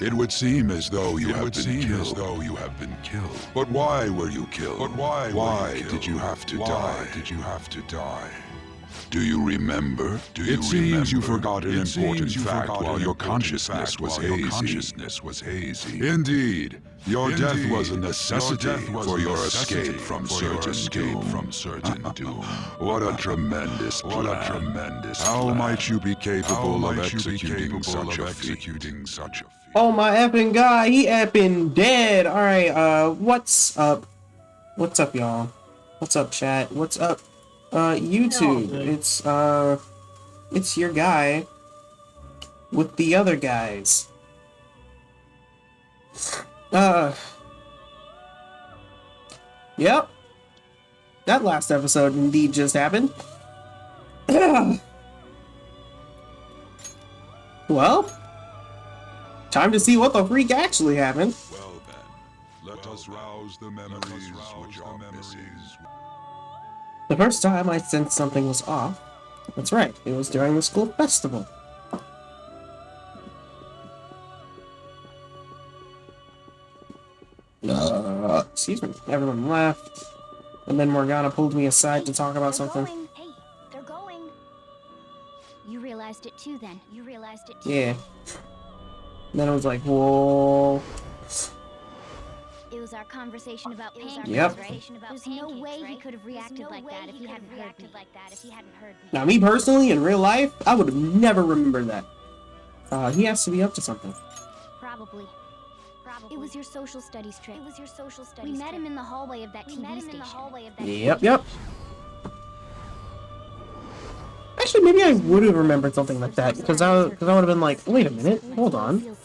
It would seem as though you have been killed. But why were you killed? Why did you have to die? Do you remember? It seems you forgot an important fact while your consciousness was hazy. Indeed, your death was a necessity for your escape from certain doom. What a tremendous plan. How might you be capable of executing such a feat? Oh my effing god, he effing dead. Alright, what's up? What's up, y'all? What's up, chat? What's up? YouTube. It's your guy with the other guys. Yep. That last episode indeed just happened. Well, time to see what the freak actually happened. Well then, let us rouse the memories which are missing. The first time I sensed something was off. That's right, it was during the school festival. Excuse me. Everyone left. And then Morgana pulled me aside to talk about something. Hey, they're going. You realized it too then. Yeah. And then I was like, whoa. It was our conversation about pancakes, Yep. right? There's no way he could have reacted like that if he hadn't heard me. Now, me personally, in real life, I would have never remembered that. He has to be up to something. Probably. It was your social studies trip. We met him in the hallway of that TV station. Yep. Actually, maybe I would have remembered something like that, because I would have been like, wait a minute, hold on.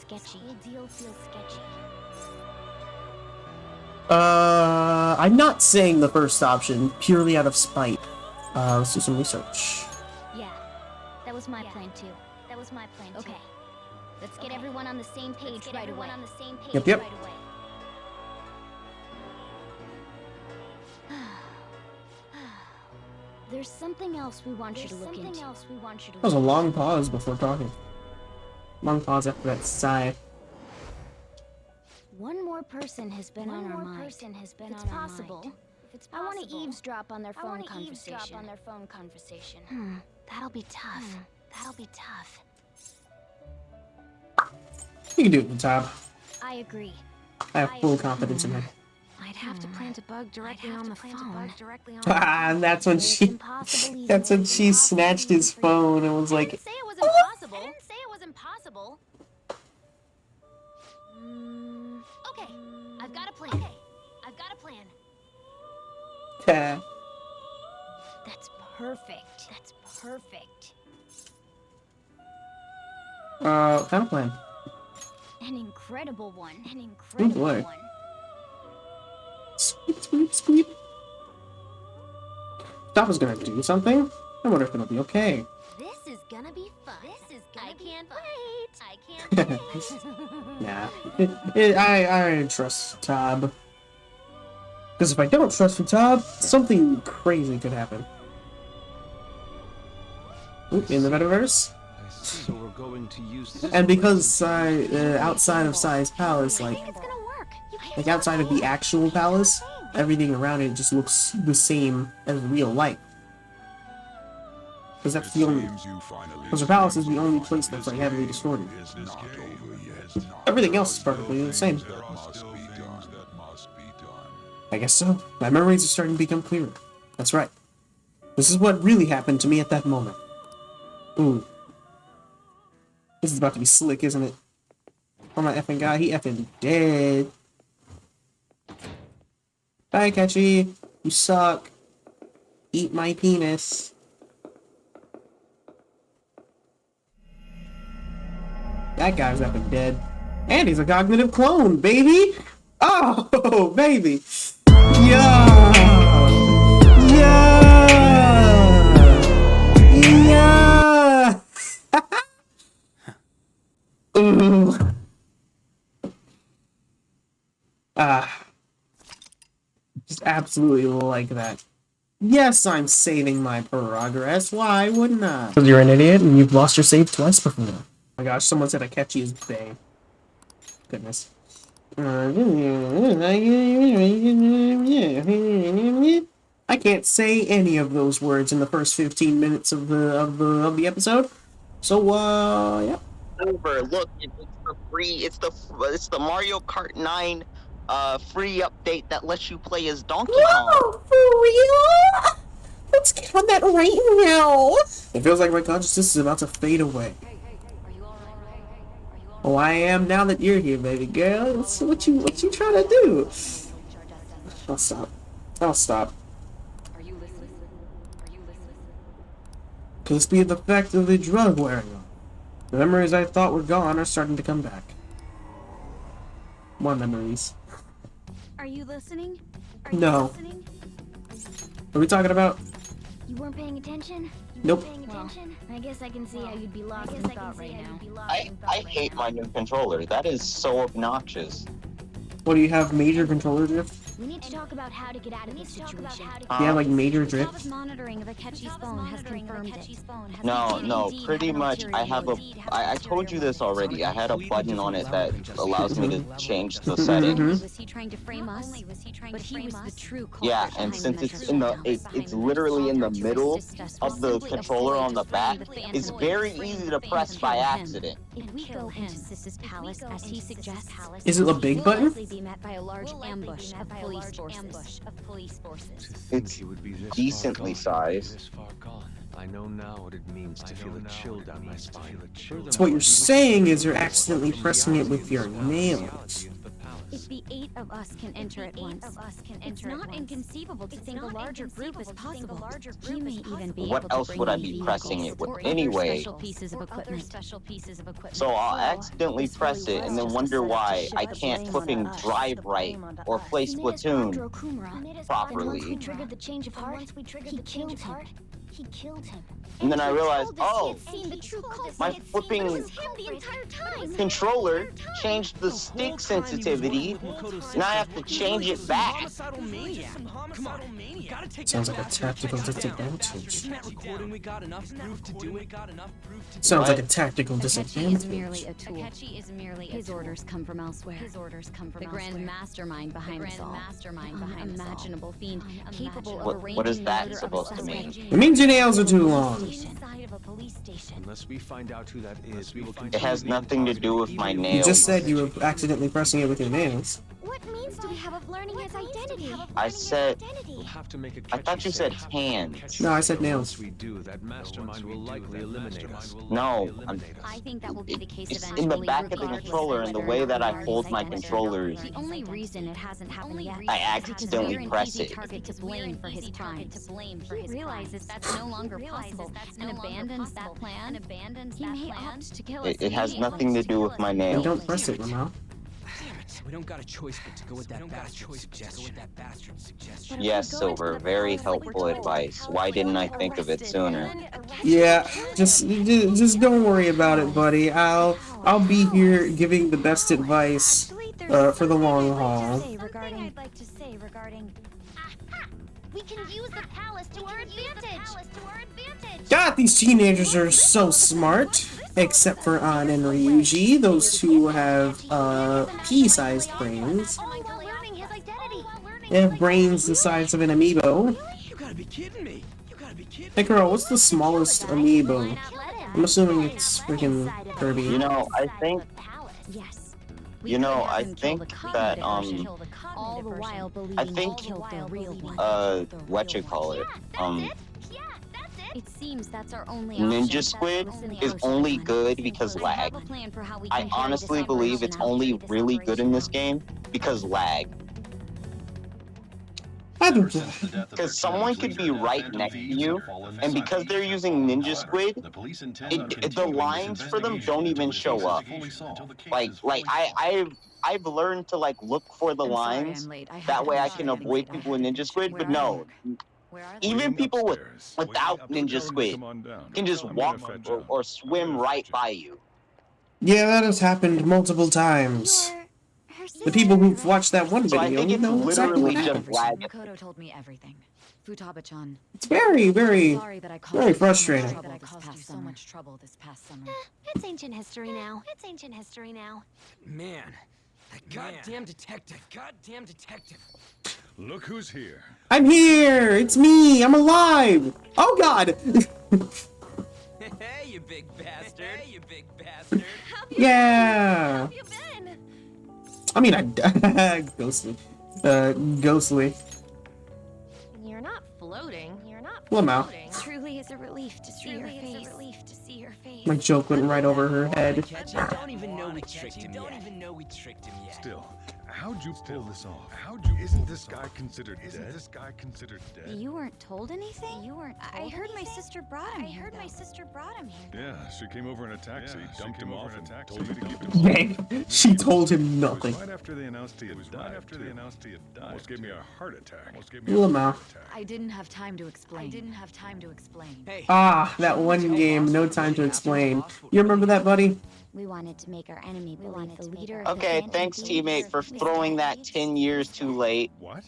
I'm not saying the first option, purely out of spite. Let's do some research. Yeah, that was my plan too. Okay, let's get everyone on the same page right away. Yep. There's something else we want you to look into. That was a long pause before talking. Long pause after that sigh. One more person has been on our mind. If it's possible, I want to eavesdrop on their phone conversation. That'll be tough. You can do it, Tab. I agree. I have full confidence in her. I'd have to plant a bug directly on the phone. And that's when she snatched his phone and was like, Say it was impossible. Okay, I've got a plan. That's perfect. What kind of plan? An incredible one. Oh boy. Squeep. Stop is gonna do something. I wonder if it'll be okay. This is gonna be fun. I can't wait. Nah. I trust Tab. Because if I don't trust Tab, something crazy could happen. Ooh, in the metaverse. So we're going to use this. And because outside of Sai's palace, like outside of the actual palace, everything around it just looks the same as real life. Because that's the only. Because the palace is the only place that's like heavily distorted. Everything else is perfectly the same. I guess so. My memories are starting to become clearer. That's right. This is what really happened to me at that moment. Ooh. This is about to be slick, isn't it? Oh my effing guy, he effing dead. Bye, Catchy. You suck. Eat my penis. That guy's effing dead. And he's a cognitive clone, baby! Oh, baby! Yeah! Ooh. Just absolutely like that. Yes, I'm saving my progress. Why wouldn't I? Because you're an idiot and you've lost your save twice before. Oh my gosh, someone said Akechi is bae. Goodness. I can't say any of those words in the first 15 minutes of the episode. So yeah. Over. Look, it's the free. It's the Mario Kart 9 free update that lets you play as Donkey Kong. Whoa, for real? Let's get on that right now. It feels like my consciousness is about to fade away. Oh, I am now that you're here, baby girl. So what you trying to do? I'll stop. I'll stop. Could this be the effect of the drug wearing off? The memories I thought were gone are starting to come back. More memories. Are you listening? No. What are we talking about? You weren't paying attention? Nope. Well, I guess I can see how you'd be lost in thought right now. I hate my new controller. That is so obnoxious. What, do you have major controller drift? We need to talk about how to get out of this situation. Do you have like major Taba's drift? monitoring of Akechi's phone has confirmed it. No, pretty much. I have a. I told you this already. I had a button on it that allows me to change the settings. Was he trying to frame us? But he was the true culprit. Yeah, and since it's in the, it's literally in the middle of the controller on the back, it's very easy to press by accident. If we go into Sis's palace as he suggests, Is it a big we'll button? likely be met by a large ambush of police forces. It's decently sized. This far gone. I know now what it means to feel a chill down my spine. So what you're saying is you're accidentally pressing it with your nails. If the 8 of us can enter at once, it's not inconceivable to think a larger group is possible. He may even be What able to else bring would I in be vehicles pressing it with or anyway? special pieces of equipment. So I'll accidentally press it and then wonder why I can't flipping drive right or play Splatoon properly. Once we triggered the change of heart, he killed him. And then I realized, oh, my It flipping was him the entire time. controller changed the stick sensitivity, and I have to change it back. Sounds like a tactical disadvantage. Sounds What? like a tactical Akechi is merely disadvantage. a tool. His orders come from elsewhere. The grand mastermind behind this all. Unimaginable fiend capable of arranging What is the that murder of a supposed to mean? suspect. It means your nails are too long. Inside of a police station. Unless we find out who that is, we will It has nothing to do with my You nails. just said you were accidentally pressing it with your nails. What means do we have of learning his identity? I said, We'll have to make a I thought you said hands. No, I said nails. Once we do, that mastermind will likely eliminate us. No, I think that will be the case It's eventually. in the back of the regardless controller and the way that I hold my controllers. The only reason it hasn't happened yet I is because accidentally we're an press easy it. target to blame for his crimes. He realizes that's no longer possible and abandons that plan. He may opt to kill us. It has nothing to do with my And nails. don't press it, Ramon. We don't got a choice but to go with that bastard's suggestion. Yes, Silver, very helpful advice. Why didn't I think of it sooner? Yeah, just don't worry about it, buddy. I'll be here giving the best advice for the long haul. I'd like to say regarding. Aha! We can use the palace to our advantage. God, these teenagers are so smart. Except for An and Ryuji, those two have pea-sized brains. All while learning his identity. They have brains the size of an amiibo. You gotta be kidding me. You gotta be kidding Hey girl, what's the smallest amiibo? Not let him. I'm assuming it's freaking Kirby. You know, I think, Yes. you know, I think that, all the while I believing think, he killed the real one. whatchamacallit, It seems that's our only Ninja option. Squid Listen, the is ocean only island. good because But I have lag. a plan for how we I can carry honestly this believe it's operation only out. really good in this game because lag. I don't Because someone could be right next to you, and because they're using Ninja Squid, the lines for them don't even show up. I've learned to like look for the I'm sorry lines. I'm late. I That had way to I rush can getting avoid back. people with Ninja Squid, Where but are no. Where are they? Even people without Ninja Squid can just walk or swim right by you. Yeah, that has happened multiple times. The people who've watched that one So I video think it's know exactly what literally just happens. lag. Makoto told me everything. Futaba-chan. It's very, very, Sorry that I caused very you so much frustrating. trouble this past summer. It's ancient history now. Man, That goddamn detective. Goddamn detective. Look who's here. I'm here! It's me! I'm alive! Oh god! Hey, you big bastard. Hey, you big bastard. Yeah! you been? I mean, I ghostly. Ghostly. You're not floating. You're not Lamau. floating. Truly is a relief to see your face. My joke went right over her head. Catch you. Don't even know we tricked him yet. Don't even know we tricked him yet. Still, how'd you pull this off? Isn't this guy considered dead? You weren't told anything? I heard my sister brought him here. Yeah, she came over in a taxi, dumped him off, and told me to keep him. Dang, she told him nothing. Right after they announced he had died. Almost gave me a heart attack. Lamau. I didn't have time to explain. Hey. Ah, that one game, no time to explain. You remember that, buddy? We wanted to make our enemy believe the leader of Okay, the thanks, teammate, for throwing that 10 years too late. What?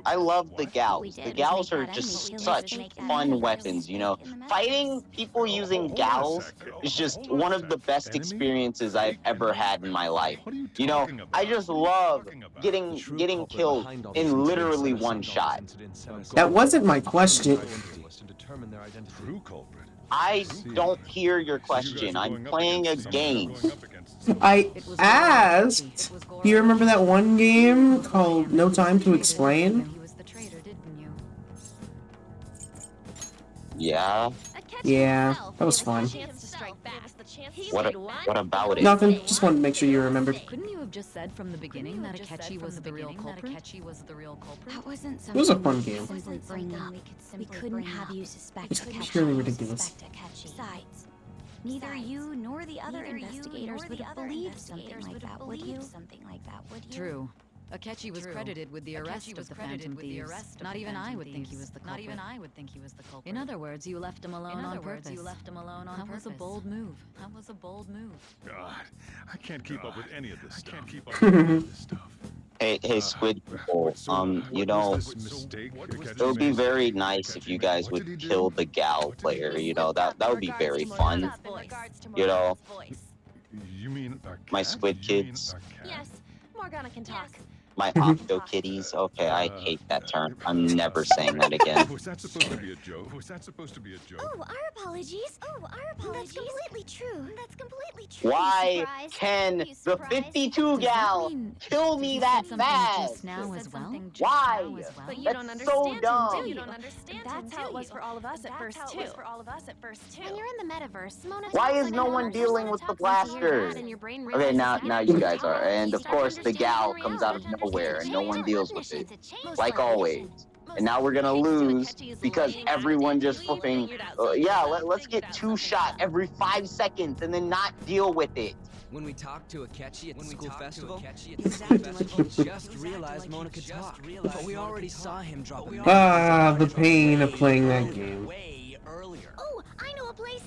I love the gals. The gals are just such fun weapons, you know? Fighting people using gals is just one of the best experiences I've ever had in my life. You know, I just love getting killed in literally one shot. That wasn't my question. True culprit. I don't hear your question. I'm playing a game. I asked. Do you remember that one game called No Time to Explain? He was the traitor, didn't you? Yeah? Yeah, that was fun. What about it? Nothing. Just wanted to make sure you remembered. Couldn't you have just said from the beginning that Akechi was the real culprit? That wasn't It was a something fun we could game. simply bring up. We couldn't have you suspect It's Akechi. purely ridiculous. Besides, neither you nor the other investigators would have believed something like that, would you? True. Akechi was credited with the arrest of the Phantom Thieves. Not even I would think he was the culprit. In other words, you left him alone on purpose. That was a bold move. God, I can't keep up with any of this stuff. Hey, Squid People, you know, it would be very nice if you guys would kill the gal player, you know, that would be very fun. You know, You mean my squid kids, Yes, Morgana can talk. my octo kitties. Okay, I hate that term. I'm never saying that again. Was that supposed to be a joke? Oh, our apologies. That's completely true. Why can the 52 gal kill me that fast? Now as well. Why? But you That's don't so understand dumb. him, do you? That's how it was for all of us at first, too. When you're in the metaverse, Mona Why talks is like no an one adult. dealing with the blaster? And your brain Okay, realizes now that you guys are, and of course the gal comes out of nowhere and no one deals with it, like always. And now we're gonna lose because everyone just flipping. Yeah, let's get two shot every 5 seconds and then not deal with it. When we talked to Akechi at the school festival, he just realized Mona could talk. But we already saw him drop a Ah, the pain of playing that game. way earlier. Oh, I know a place.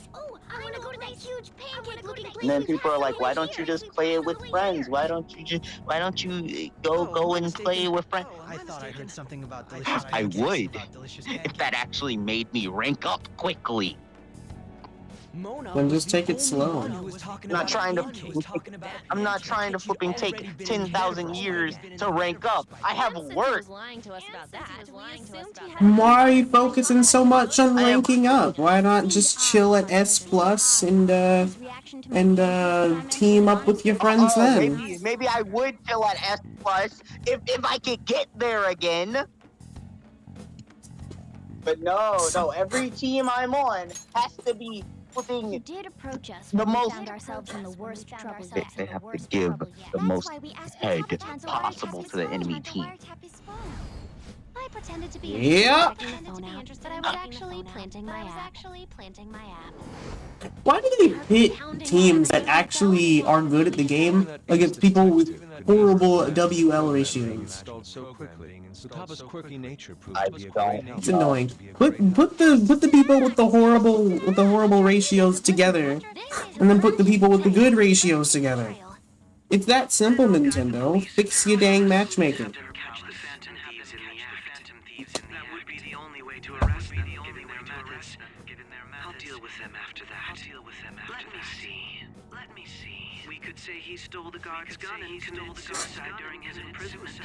I want to go to that huge pancake-looking place. And then people are like, why don't you just play it with friends? Why don't you go and play it with friends? I thought I heard something about delicious I pancakes. would, if that actually made me rank up quickly. Mona Then was just the take it only slow. one who was talking I'm not about trying to. pancakes. I'm not trying to flipping take 10,000 years to rank up. I have work. Lying to us about that. Why are you focusing so much on ranking up? Why not just chill at S plus and team up with your friends Oh, then? maybe I would chill at S plus if I could get there again. But no, every team I'm on has to be flipping. You did approach us The when we most- found ourselves in the worst trouble They yet. have to give the That's most why we asked head for chance to possible wiretap to the his enemy phone. team. I pretended to be Yep. interested, but I was actually planting my app. Why do they pit teams that actually are good at the game against people with horrible WL ratios? Installed so quickly. Futaba's quirky nature proved I to be a don't great help. It's annoying. Put the people with the horrible ratios together, and then put the people with the good ratios together. It's that simple, Nintendo. Fix your dang matchmaking. Catch the Phantom Thieves in the act. That would be the only way to arrest them, given their methods. I'll deal with them after that. Let me see. We could say he stole the guard's gun and committed suicide during his imprisonment.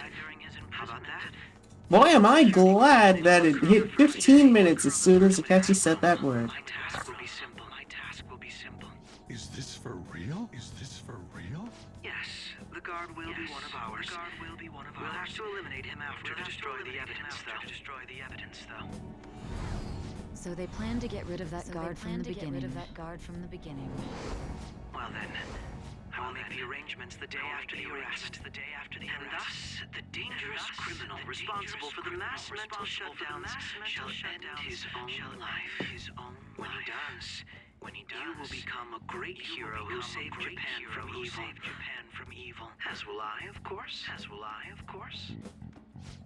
How about that? Boy, am I glad that it hit 15 minutes as soon as Akechi said that word. My task will be simple. My task will be simple. Is this for real? Is this for real? Yes, the guard will be one of ours. We'll have to eliminate him after to destroy the evidence, though. So they plan to get rid of that guard from the beginning. Well then, I will make the arrangements the day after the arrest. And thus, the dangerous criminal responsible for the mass mental shutdowns shall end his own life. When he does, you will become a great hero who saved Japan from evil. As will I, of course.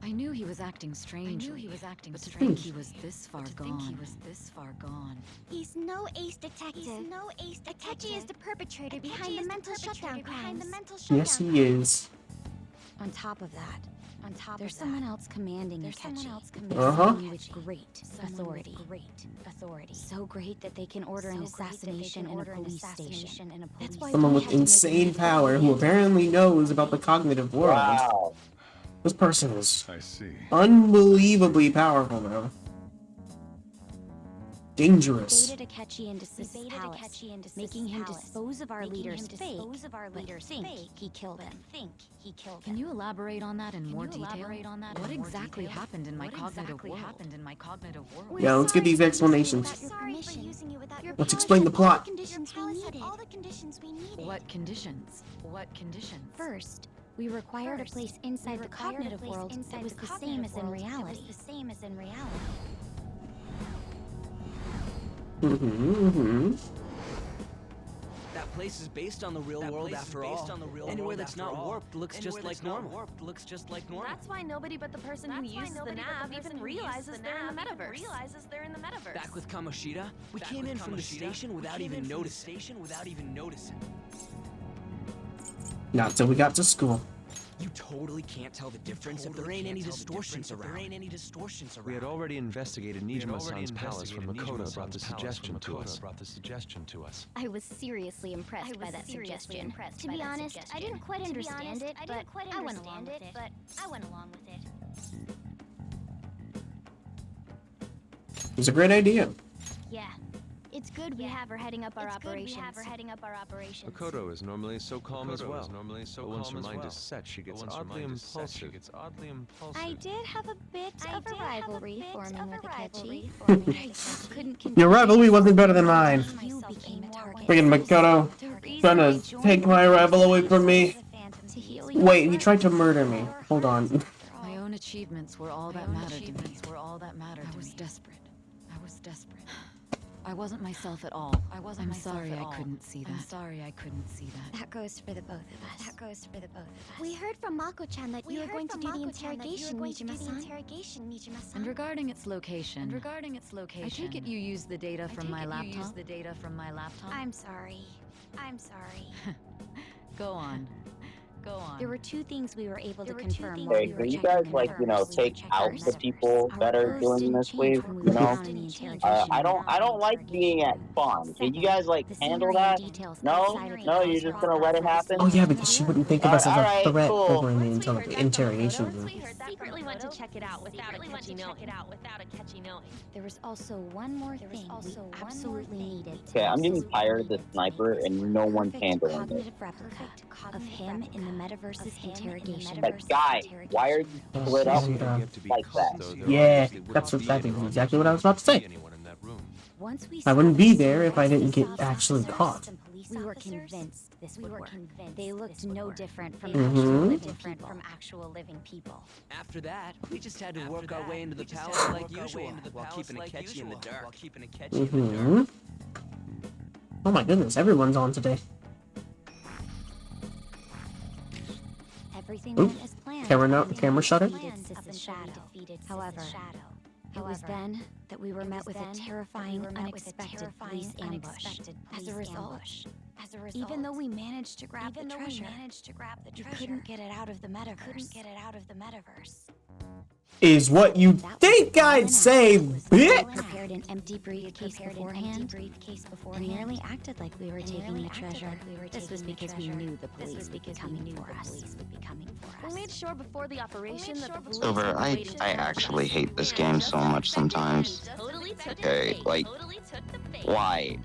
I knew he was acting strangely. But to think he was this far gone. He's no ace detective. Akechi is the perpetrator behind the mental shutdown crimes. Yes, he is. On top of that, there's someone else commanding Akechi. Uh-huh. With great authority. So great that they can order an assassination in a police station. That's why Someone we with had to make insane the power who apparently knows about the cognitive world. Wow. This person is I see. unbelievably powerful, though. Dangerous. Baited Akechi into Sis's palace, making him dispose of our leader's fake, but think he killed him. Can you elaborate on that in more detail? What exactly happened in my cognitive world? Yeah, let's get these explanations. Let's explain the plot. What conditions? First, we required a place inside the cognitive world that was the same as in reality. That place is based on the real world after all. Anywhere that's not warped looks just like normal. That's why nobody but the person who uses the nav even realizes they're in the metaverse. Back with Kamoshida, we came in from the station without even noticing. Not till we got to school. You totally can't tell the difference if there ain't any distortions around. We had already investigated Nijima-san's palace when Makoto brought the suggestion to us. I was seriously impressed by that suggestion. To be honest, I didn't quite understand it, but I went along with it. It's a great idea. Yeah. It's good we have her heading up our operations. Makoto is normally so calm as well. But once her mind is set, she gets oddly impulsive. I did have a bit of a rivalry forming with Akechi. Your rivalry wasn't better than mine. You became a target. Freaking Makoto trying to take my rival away from me. Wait, he tried to murder me. Hold on. My own achievements were all that mattered to me. I was desperate. I wasn't myself at all. I'm sorry I couldn't see that. That goes for the both of us. We heard from Mako-chan that you were going to do the interrogation, Nijima-san. And regarding its location, I take it you used the data from my laptop? I'm sorry. Go on. There were two things we were able to confirm. Hey, can you guys, like, take out the people that are doing this, please? I don't like being at fun. Can you guys, handle that? No, you're just gonna let it happen? Oh yeah, because she wouldn't think of us as a Alright, threat cool. over in the interrogation room. Secretly went to check it out without Akechi knowing. There was also one more thing we absolutely needed. Okay, I'm getting tired of this sniper and no one's handling it. Cognitive replica of him in the metaverse's interrogation. That guy, why are you split up like that? Yeah, that's exactly what I was about to say. Once we I wouldn't be there if I didn't get actually caught. We were convinced this would work. They looked no different from actual living people. After that, we just had to work our way into the palace like usual, while keeping Akechi in the dark. Oh my goodness, everyone's on today. Everything went as planned. Camera shutter? However, it was then that we were met with a terrifying, unexpected police ambush. As a result, even though we managed to grab the treasure, we couldn't get it out of the metaverse. is what you think I'd say, bitch! Prepared an empty briefcase beforehand. We merely acted like we were taking the treasure. This was because we knew the police would be coming for us. We made sure before the operation that the police Silver, I actually hate this game so much sometimes. Okay, like, why?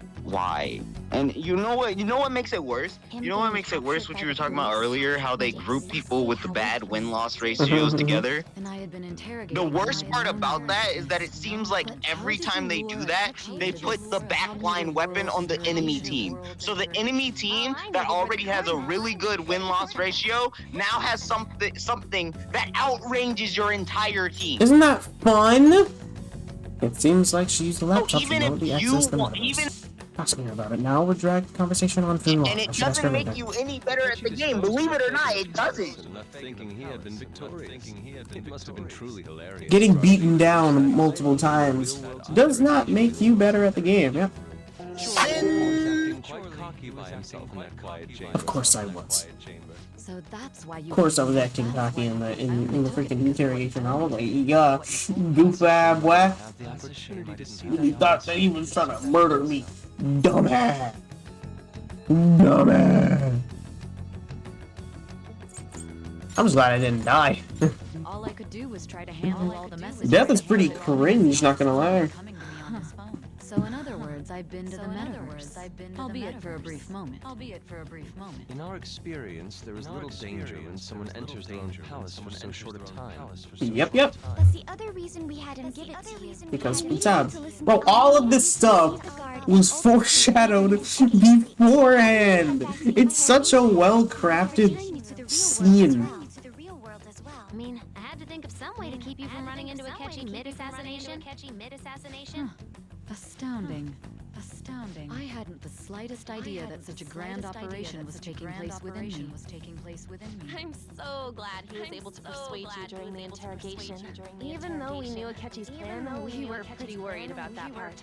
And you know what makes it worse? You know what makes it worse? What you were talking about earlier, how they group people with the bad win-loss ratios together. The worst part about that is that it seems like every time they do that, they put the backline weapon on the enemy team. So the enemy team that already has a really good win-loss ratio now has something that outranges your entire team. Isn't that fun? It seems like she used the laptop even to if remotely you access the want, metaverse. Asking her about it now would drag the conversation on too long. And it doesn't make you any better at the game. Believe it or not, it doesn't. Thinking he had been victorious. It must have been truly hilarious. Getting beaten down multiple times does not make you better at the game. Yep. Of course I was. So that's why you. Of course I was acting cocky in the freaking interrogation. I was like, yeah, goof boy. You thought that he was trying to murder me, dumbass. I'm just glad I didn't die. All I could do was try to handle all the messages. Death is pretty cringe, not gonna lie. So in other words, I've been to the metaverse, albeit for a brief moment. In our experience, there is little danger when someone enters their own palace for so short a time. Yep. That's the other reason we had him give it to you. Because tab. Bro, all of this stuff was foreshadowed beforehand. It's such a well-crafted scene. I mean, I had to think of some way to keep you from running into a catchy mid-assassination. Astounding. I hadn't the slightest idea that such a grand operation was taking place within me. I'm so glad he was able to persuade you during the interrogation. Even though we knew Akechi's plan, we were pretty worried about that part.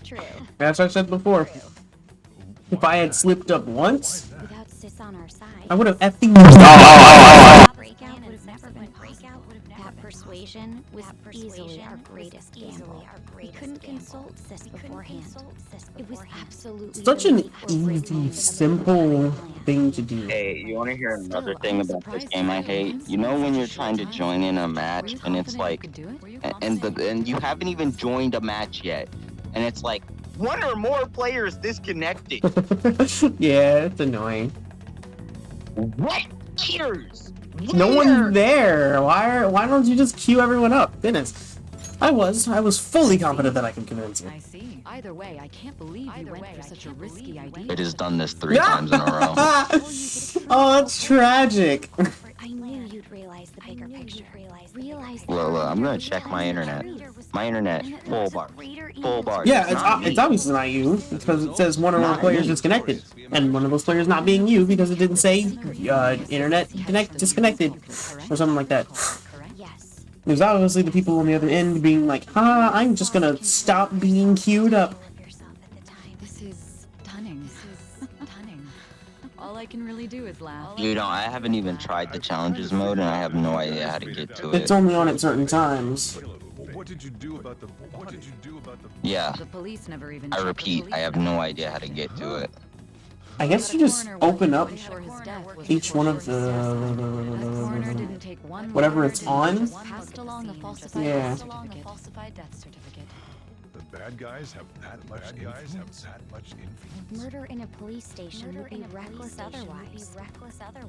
True. As I said before, if I had slipped up once, Without Sis on our side, I would have effing. breakout would have never been possible. That persuasion was easily our greatest gamble. We couldn't consult Sis beforehand. It was absolutely Such an easy, simple thing to do. Hey, you want to hear another thing about this game I hate? You know when you're trying to join in a match and it's like, and you haven't even joined a match yet, and it's like, one or more players disconnected. Yeah, it's annoying. What? Cheers! No one's there. Why don't you just queue everyone up? Goodness. I was fully confident that I could convince you. I see. Either way, I can't believe you went for such a risky idea. It has done this 3 times in a row. Oh, it's tragic. I knew you'd realize the bigger picture. Well, I'm gonna check my internet. My internet, full bar. Yeah, it's obviously not you because it says one or more players disconnected, and one of those players not being you because it didn't say internet disconnected or something like that. Yes. It was obviously the people on the other end being like, I'm just gonna stop being queued up. This is stunning. All I can really do is laugh. You know, I haven't even tried the challenges mode, and I have no idea how to get to it. It's only on at certain times. What did you do about the? Yeah. The police never even. I repeat, I have no idea how to get to it. I guess you just open up each one of the whatever it's on. Yeah. The bad guys have that much influence. Murder in a police station would be reckless otherwise.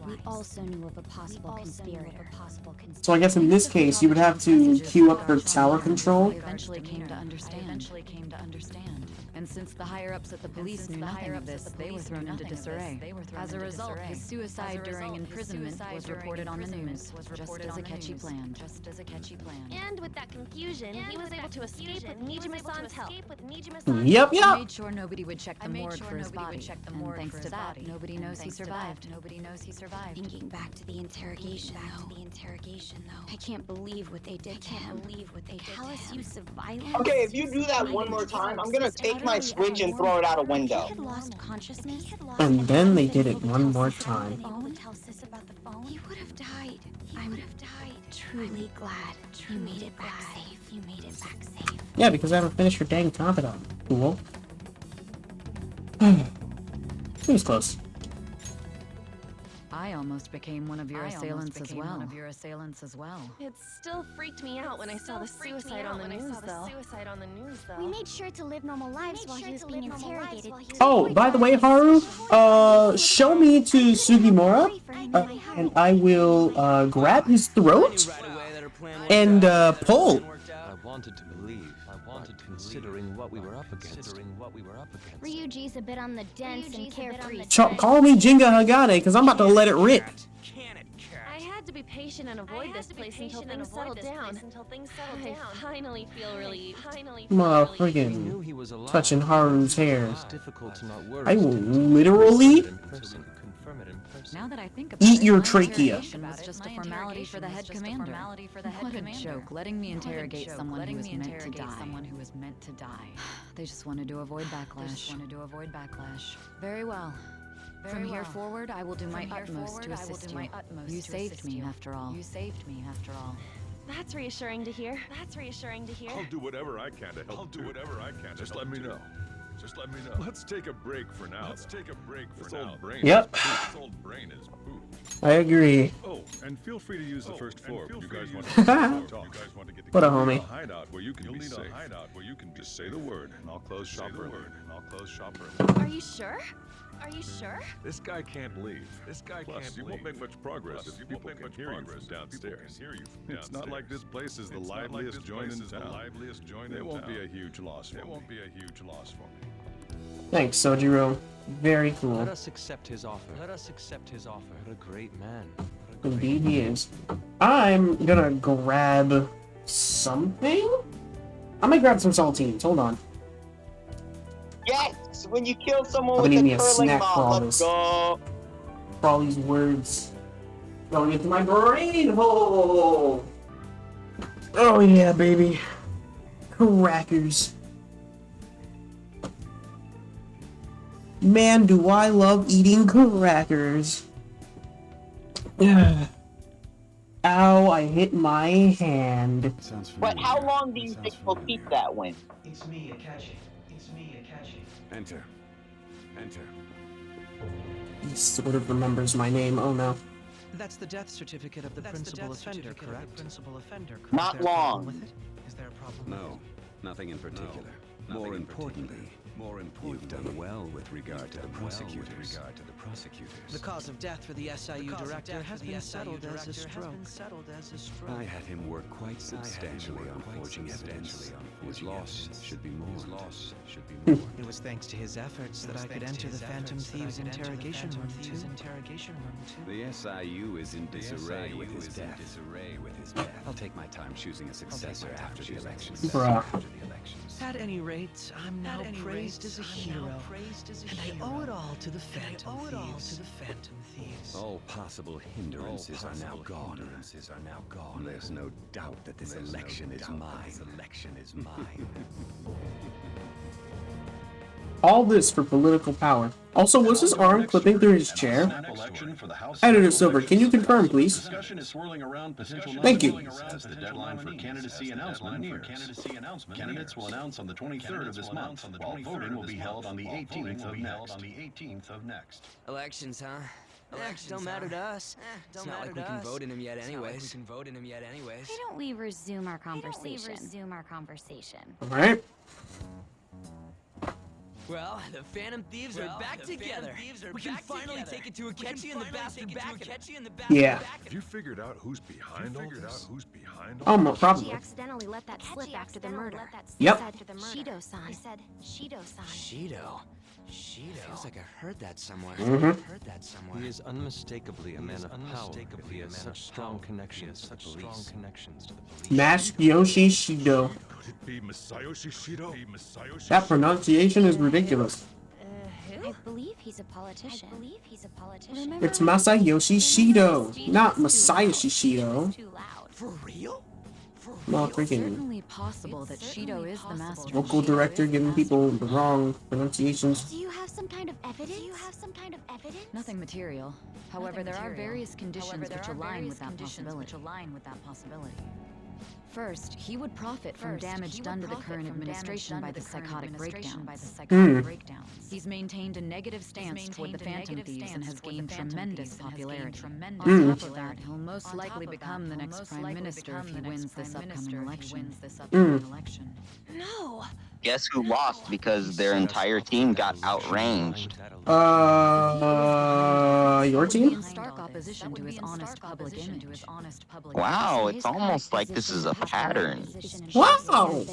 We also knew of a possible conspirator. So I guess in this case, you would have to queue up for tower control. I eventually came to understand. And since the higher-ups at the police knew nothing of this, they were thrown into disarray. As a result, his suicide during imprisonment was reported on the news, just as Akechi planned. And with that confusion, he was able to escape with Nijima-san's help. Yep. He made sure nobody would check the morgue for his body, and thanks to that, nobody knows he survived. Thinking back to the interrogation, though. I can't believe what they did to him. Callous use of violence. Okay, if you do that one more time, I'm gonna take my Switch and throw it out a window. He had lost consciousness. And then they did it one more time. He would have died. I'm truly glad you made it back safe. You made it back safe. Yeah, because I haven't finished your dang confidant. Cool. It was close. I almost became one of your assailants as well. It still freaked me out when I saw the suicide on the news, though. We made sure to live normal lives while he was being interrogated. Oh, by the way, Haru, show me to Sugimura, and I will grab his throat and pull. I wanted to believe. Considering what we were up against. Ryuji's a bit on the dense and carefree. Call me Jinga Hagane, because I'm about to let it rip. I had to be patient and avoid this place until things settled down. I finally feel relieved. Friggin' touching Haru's hair. Difficult to not worry. I will literally Now that I think about eat it, your my trachea. interrogation was just a formality for the head commander. What a joke, letting me interrogate someone who was meant to die. They just wanted to avoid backlash. Very well. From here forward, I will do my utmost to assist you. You saved me, after all. That's reassuring to hear. I'll do whatever I can to help. Just let me know. Let's take a break for now. This old brain. Yep. This old brain is poop. I agree. Oh, and feel free to use the first floor if you guys want to talk. What a homie. Hideout where you can be safe. Just say the word, and I'll close shop early. Are you sure? This guy can't leave. Plus, you won't make much progress if people can hear you from downstairs. It's not like this place is the liveliest joint in town. It won't be a huge loss for me. Thanks, Sojiro. Very cool. Let us accept his offer. What a great man. Indeed he is. I'm gonna grab something? I'm gonna grab some saltines. Hold on. Yes! When you kill someone I'm with gonna a need me a curling snack for all mom, this. let's go! For all these words going into my brain hole. Oh yeah, baby. Crackers. Man, do I love eating crackers. Ow, I hit my hand. But how long do you think we'll keep that win? It's me, Akechi. Enter. He sort of remembers my name. Oh no. That's the death certificate of the principal offender, correct? Not long. Is there a problem? No, nothing in particular. More importantly, you've done well with regard to the prosecutors. The cause of death for the SIU director has been settled as a stroke. I had him work quite substantially on forging evidence. His loss should be more. It was thanks to his efforts that I could enter the Phantom Thieves interrogation room too. The SIU is in disarray with his death. I'll take my time choosing a successor after the elections. Bruh. At any rate, I'm now praised as a hero, and I owe it all to the Phantom Thieves. All possible hindrances are now gone. There's no doubt that this election is mine. All this for political power. Also, was his arm clipping through his chair? Editor Silver, can you confirm, please? Thank you. As the deadline for candidacy announcement nears. Candidates will announce on the 23rd of this month, while voting will be held on the 18th of next. Elections, huh? Don't matter to us. It's not like we can vote in them yet anyways. Why don't we resume our conversation? Alright. Well, the Phantom Thieves are back together. We can finally take it to Akechi and the bastard back. Yeah. Have you figured out who's behind all this? Oh, no, probably. She accidentally let that slip after the murder. Yep. Shido-san. Shido. Feels like I heard that somewhere. Mm-hmm. He is unmistakably a man of power. He has such strong connections to the police. Masayoshi Shido. Could it be Masayoshi Shido? That pronunciation is ridiculous. I believe he's a politician. It's Masayoshi Shido, not Masayoshi Shido. For real? No, It's freaking certainly possible that Shido is the master. local director giving people the wrong pronunciations. Do you have some kind of evidence? Nothing material. However, there are various conditions which align with that possibility. First, he would profit from damage done to the current administration by the psychotic breakdowns. He's maintained a negative stance toward the Phantom Thieves and has gained tremendous popularity. On top of that, he'll most likely become the next Prime Minister if he wins this upcoming election. No. Guess who lost because their entire team got outranged? Your team? In stark opposition to his honest public image. Wow, it's almost like this is a pattern. Wow!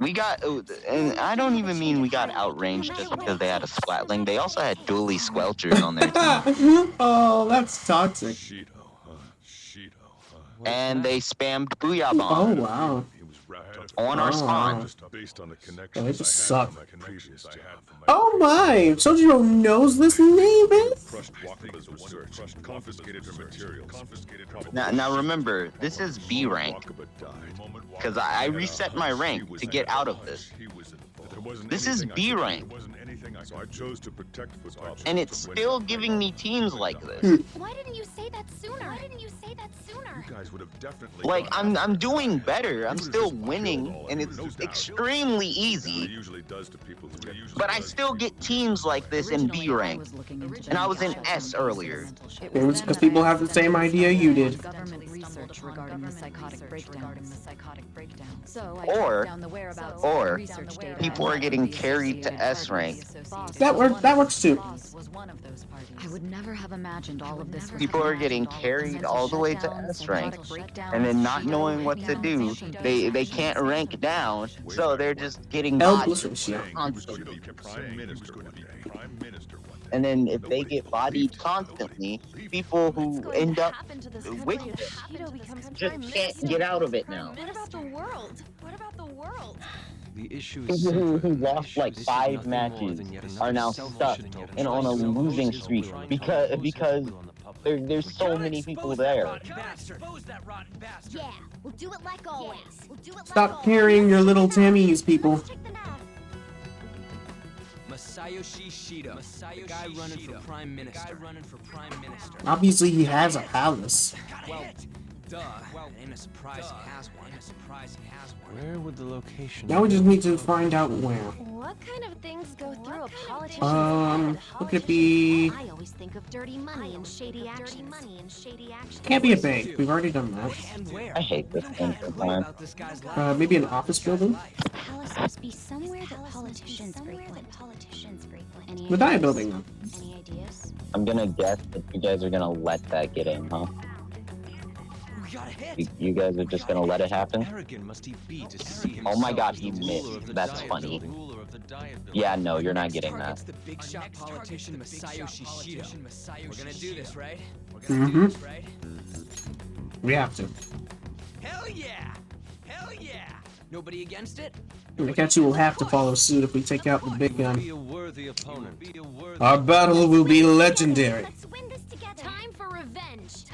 We got, and I don't even mean we got outranged just because they had a splatling. They also had dually squelchers on their team. Oh, that's toxic. And they spammed Booyah Oh, Bomb wow. on our spawn. Oh, they just suck. Oh my! Sojiro knows this name, man? Now remember, this is B rank. Because I reset my rank to get out of this. This is B rank. And it's still giving me teams like this. Why didn't you say that sooner? Like, I'm doing better. I'm still winning, and it's extremely easy. But I still get teams like this in B rank. And I was in S earlier. It was because people have the same idea you did. Or people are getting carried to S rank. That works too. I would never have imagined all of this. People are getting carried all the way to S rank, and then not knowing what to do, they can't rank down, so they're just getting bodied constantly. And then if they get bodied constantly, people who end up with this just can't get out of it now. What about the world? The issue People who lost like 5 matches are now stuck and on a losing streak because there's so many people there. Yeah, we'll do it like always. Stop carrying your little Tammys, people. Masayoshi Shido, the guy running for Prime Minister. Obviously, he has a palace. Well, duh. Ain't a surprise he has one. Where would the location Now we just need to find out where. What kind of things go through a politician's head? Look at the... I always think of dirty money and shady actions. Can't be a bank. We've already done that. I hate this thing sometimes. Maybe an office building? The palace must be somewhere that politicians frequent. The Dia building, though. Any ideas? I'm gonna guess that you guys are gonna let that get in, huh? You guys are just gonna let it happen? Oh my god, he missed. That's funny. Yeah, no, you're not getting that. The big shot politician Masayoshi Shido. We're gonna do this, right? We have to. Hell yeah! Nobody against it? Mikachi will have to follow suit if we take out the big gun. be a worthy opponent? Our battle will be legendary. Let's win this together. Time for revenge.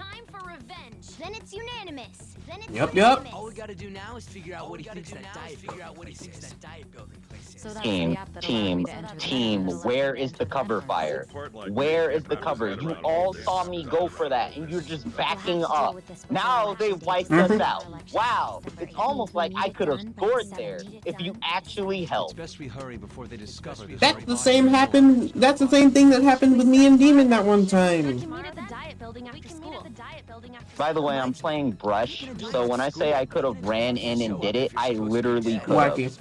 Then it's unanimous. Yep. All we gotta do now is figure out what he thinks that diet building place is. Team, where is the cover fire? Where is the cover? You all saw me go for that, and you're just backing up. Now they wiped us out. Wow, it's almost like I could have scored there if you actually helped. Best we hurry before they discover this. That's the same thing that happened with me and Demon that one time. We can meet at the diet building after school. By the way, I'm playing Brush, so when I say I could have ran in and did it, I literally could have. Wacky.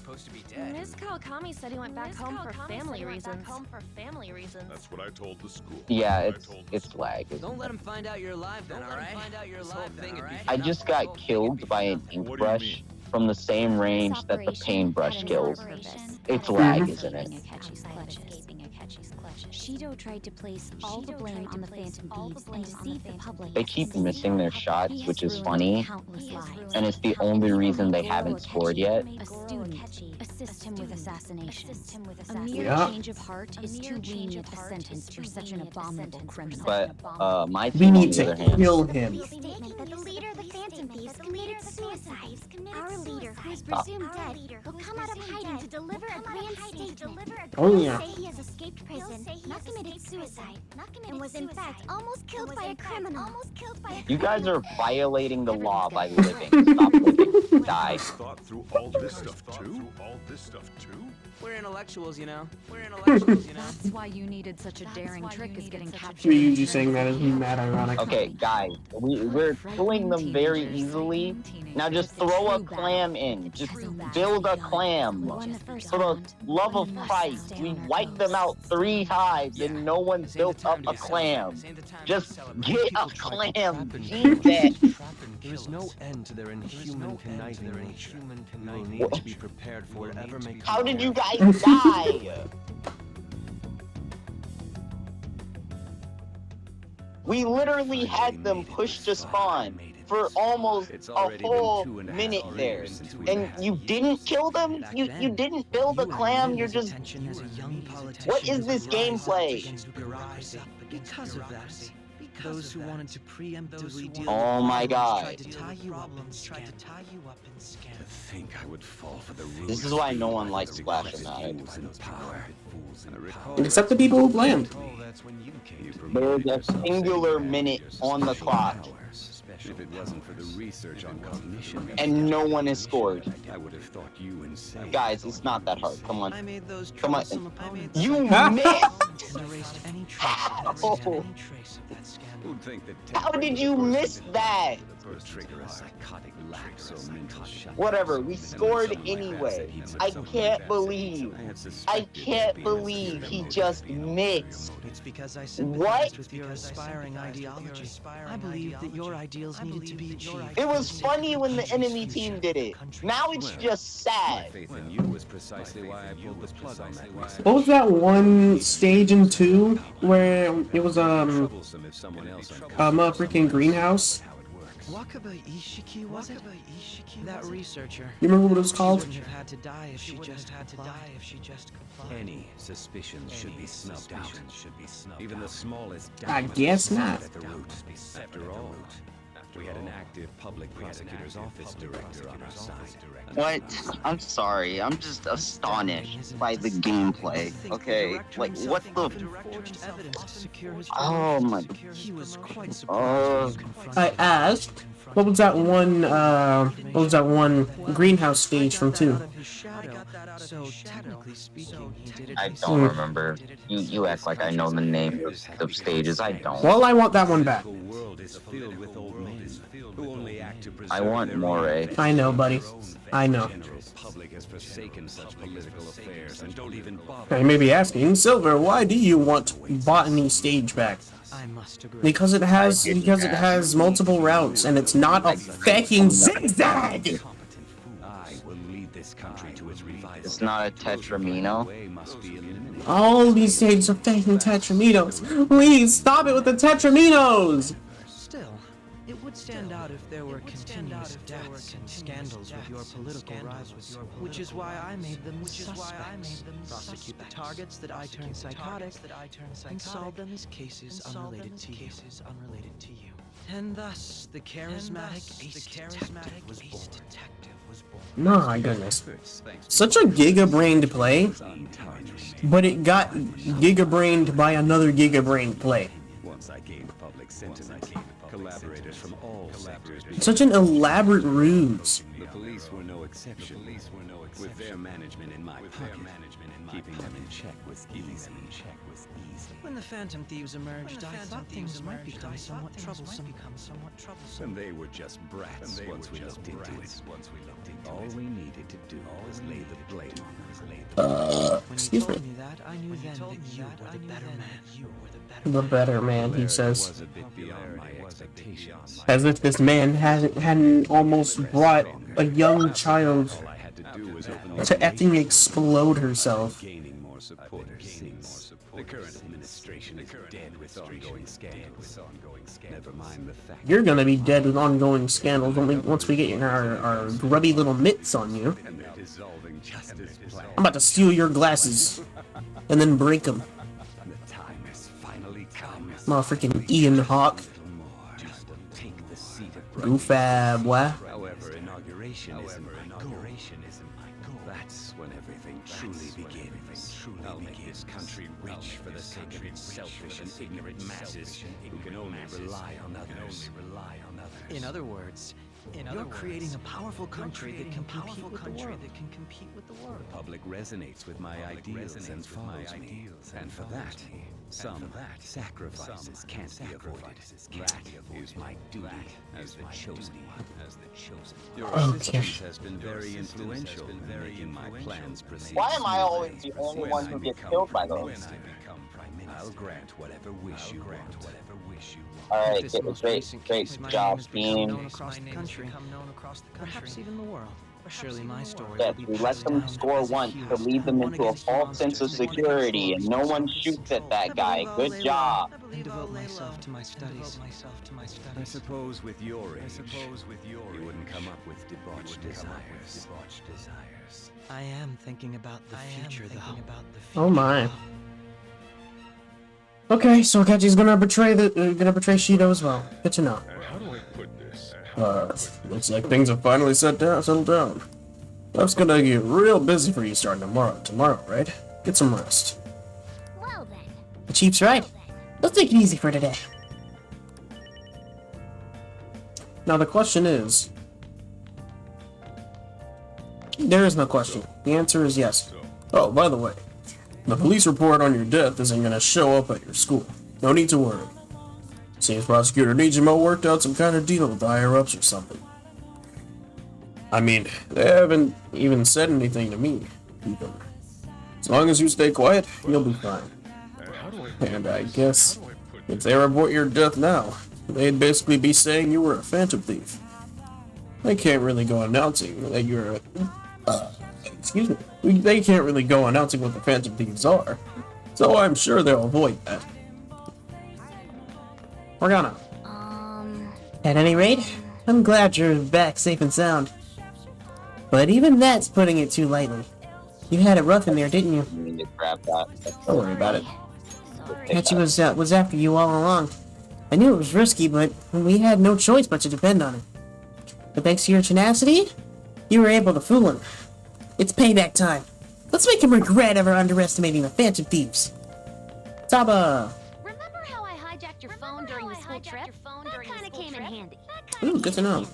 Ms. Kawakami said he went back home for family reasons. That's what I told the school. Yeah, it's lag. Don't let him find out you're alive then, alright? I just got killed by an ink brush from the same range that the paintbrush kills. It's lag, isn't it? Bushido tried to place all the blame on the Phantom Thieves and deceive the public. They keep missing their shots, He has which is ruined funny, countless lives. and it's the only reason they haven't scored yet. A student assist him with assassination. A mere Yeah. change of heart is too lenient a sentence for such an abominable criminal. But my We team, on need the to other hand, kill him. Statement that the leader of the Phantom Thieves committed suicide. Our leader, who is presumed dead, will come out of hiding to deliver a grand statement. Oh yeah. Say he has escaped prison, not committed suicide, and was in fact almost killed by a criminal. you guys are violating the law by living. Stop living. Die. Thought through all this stuff too? We're intellectuals, you know. We're That's why you needed such a daring trick as getting captured. You just saying that is mad ironic. Okay, guys, we're killing them very easily. Now just throw a clam in. Just build a clam. For the love of Christ, we wiped them out 3 times and no one built up a clam. Just get a clam. Jesus. There is no end to their inhuman conniving nature. We will need to be prepared for whatever may come. How did you guys die? We literally had them push to spawn for almost a whole minute there. And you didn't kill them? You didn't build a clam? You're just... What is this gameplay? Because of that, those who wanted to preemptively deal Oh my god. tried to tie you up and scam. To think I would fall for the rules. This is why no one likes Splash and Fools in power. Except the people who planned. There's a singular minute on the clock. If it wasn't for the research on cognition, And no one has scored. I would have thought you insane. Guys, it's not that hard. Come on. I made those Come on. troublesome opponents You missed! and erased any trace How? of that scandal. Who'd think that How did you miss that? would trigger a psychotic lapse or mental shut? Whatever, we scored anyway. I can't believe he just missed. It's because I What? sympathized with your aspiring ideology. I believed that your ideals needed to be achieved. It was funny when the enemy team did it. Now it's just sad. Faith in you was precisely why I pulled the plug on that research. What was that one stage in 2 where it was Troublesome if someone else a freaking greenhouse? Wakaba Ishiki, was it? That researcher. You remember what it was called? Wouldn't have had to die if she just complied. Any suspicions should be snuffed out. Even the smallest doubt. I guess not. At the root. After all, we had an active public prosecutor's office director on our side. What? I'm sorry. I'm just astonished by the gameplay. Okay, like what the? Forged evidence to secure his Oh my. He was quite surprised. I asked, what was that one greenhouse stage from 2? So technically speaking, he did it. I don't remember. You act like I know the name of the stages. I don't. Well, I want that one back. The world is filled with old men who only act to preserve I want their more. own I know, buddy. I know. The general public has forsaken such political affairs and don't even bother. Now you may be asking, Silver, why do you want Botany stage back? I must agree. Because it has multiple routes and it's not a fucking zigzag. I will lead this country to its revival. It's not a Tetramino. Way must be eliminated. All these stages are fucking Tetraminos. Please stop it with the Tetraminos. Still, it would stand out if there were continuous deaths and scandals with your political rivals, which is why I made them suspects. Prosecute the targets that I turn psychotic, and solve them as cases unrelated to you. And thus, the charismatic ace detective was born. My goodness. Such a giga-brained play, but it got giga-brained by another giga-brained play. Once I gained public sentiment, collaborators from all sectors. Such an elaborate ruse. The police were no exception. With their management in my pocket, keeping them in check was easy. When the Phantom Thieves emerged, I thought things might become somewhat troublesome. And they were just brats once we looked into it. All we needed to do was lay the blame on them. Excuse me. When you told me that, I knew then that you were the better man. The better man, he says. Was a bit beyond my expectations. As if this man hadn't almost brought a young child All I had to do was open to effing explode herself. gaining more supporters since. The current administration is dead with ongoing scandals. Never mind the fact You're gonna be dead with ongoing scandals once we get our grubby little mitts on you. and they're dissolving justice plan. I'm about to steal your glasses and then break them. The time has finally come. Motherfucking Ian Hawk. Just take the seat of Goofab, what? However, inauguration isn't my goal. That's when everything truly begins. I'll make this country rich for the sake of its selfish and ignorant masses who can only rely on others. In other words, you're creating a powerful country that can compete with the world. The public resonates with my ideals and follows me. And for that, some sacrifices can't be avoided. That is my duty as the chosen one. Your assistance has been very influential in making my plans proceed. Why am I always the only one who gets killed by those? When I become prime minister, I'll grant whatever wish you want. Alright, great job, team. Perhaps even the world. Surely my story Yes, will be we let them score once to lead them into a false sense of security, and no one shoots at that guy. Good job. and devote myself to my studies. I suppose with your age, you wouldn't come up with debauched desires. I am thinking about the future, though. Oh my. Okay, so Akechi's gonna betray Shido as well. Good to know. How do I put this? Looks like things have finally settled down. Stuff's gonna get real busy for you starting tomorrow, right? Get some rest. Well then. The Chief's right. Let's take it easy for today. Now the question is... There is no question. The answer is yes. Oh, by the way, the police report on your death isn't gonna show up at your school. No need to worry. Seems Prosecutor Nijima worked out some kind of deal with the higher-ups or something. I mean, they haven't even said anything to me, even. As long as you stay quiet, you'll be fine. And I guess, if they report your death now, they'd basically be saying you were a phantom thief. They can't really go announcing that you're a... excuse me. They can't really go announcing what the phantom thieves are. So I'm sure they'll avoid that. Morgana. At any rate, I'm glad you're back safe and sound. But even that's putting it too lightly. You had it rough in there, didn't you? You need to grab that. Don't worry about it. Akechi was after you all along. I knew it was risky, but we had no choice but to depend on it. But thanks to your tenacity, you were able to fool him. It's payback time. Let's make him regret ever underestimating the phantom thieves. Taba! Remember how I hijacked your phone during this whole trip? That kinda came in handy. Ooh, good to know.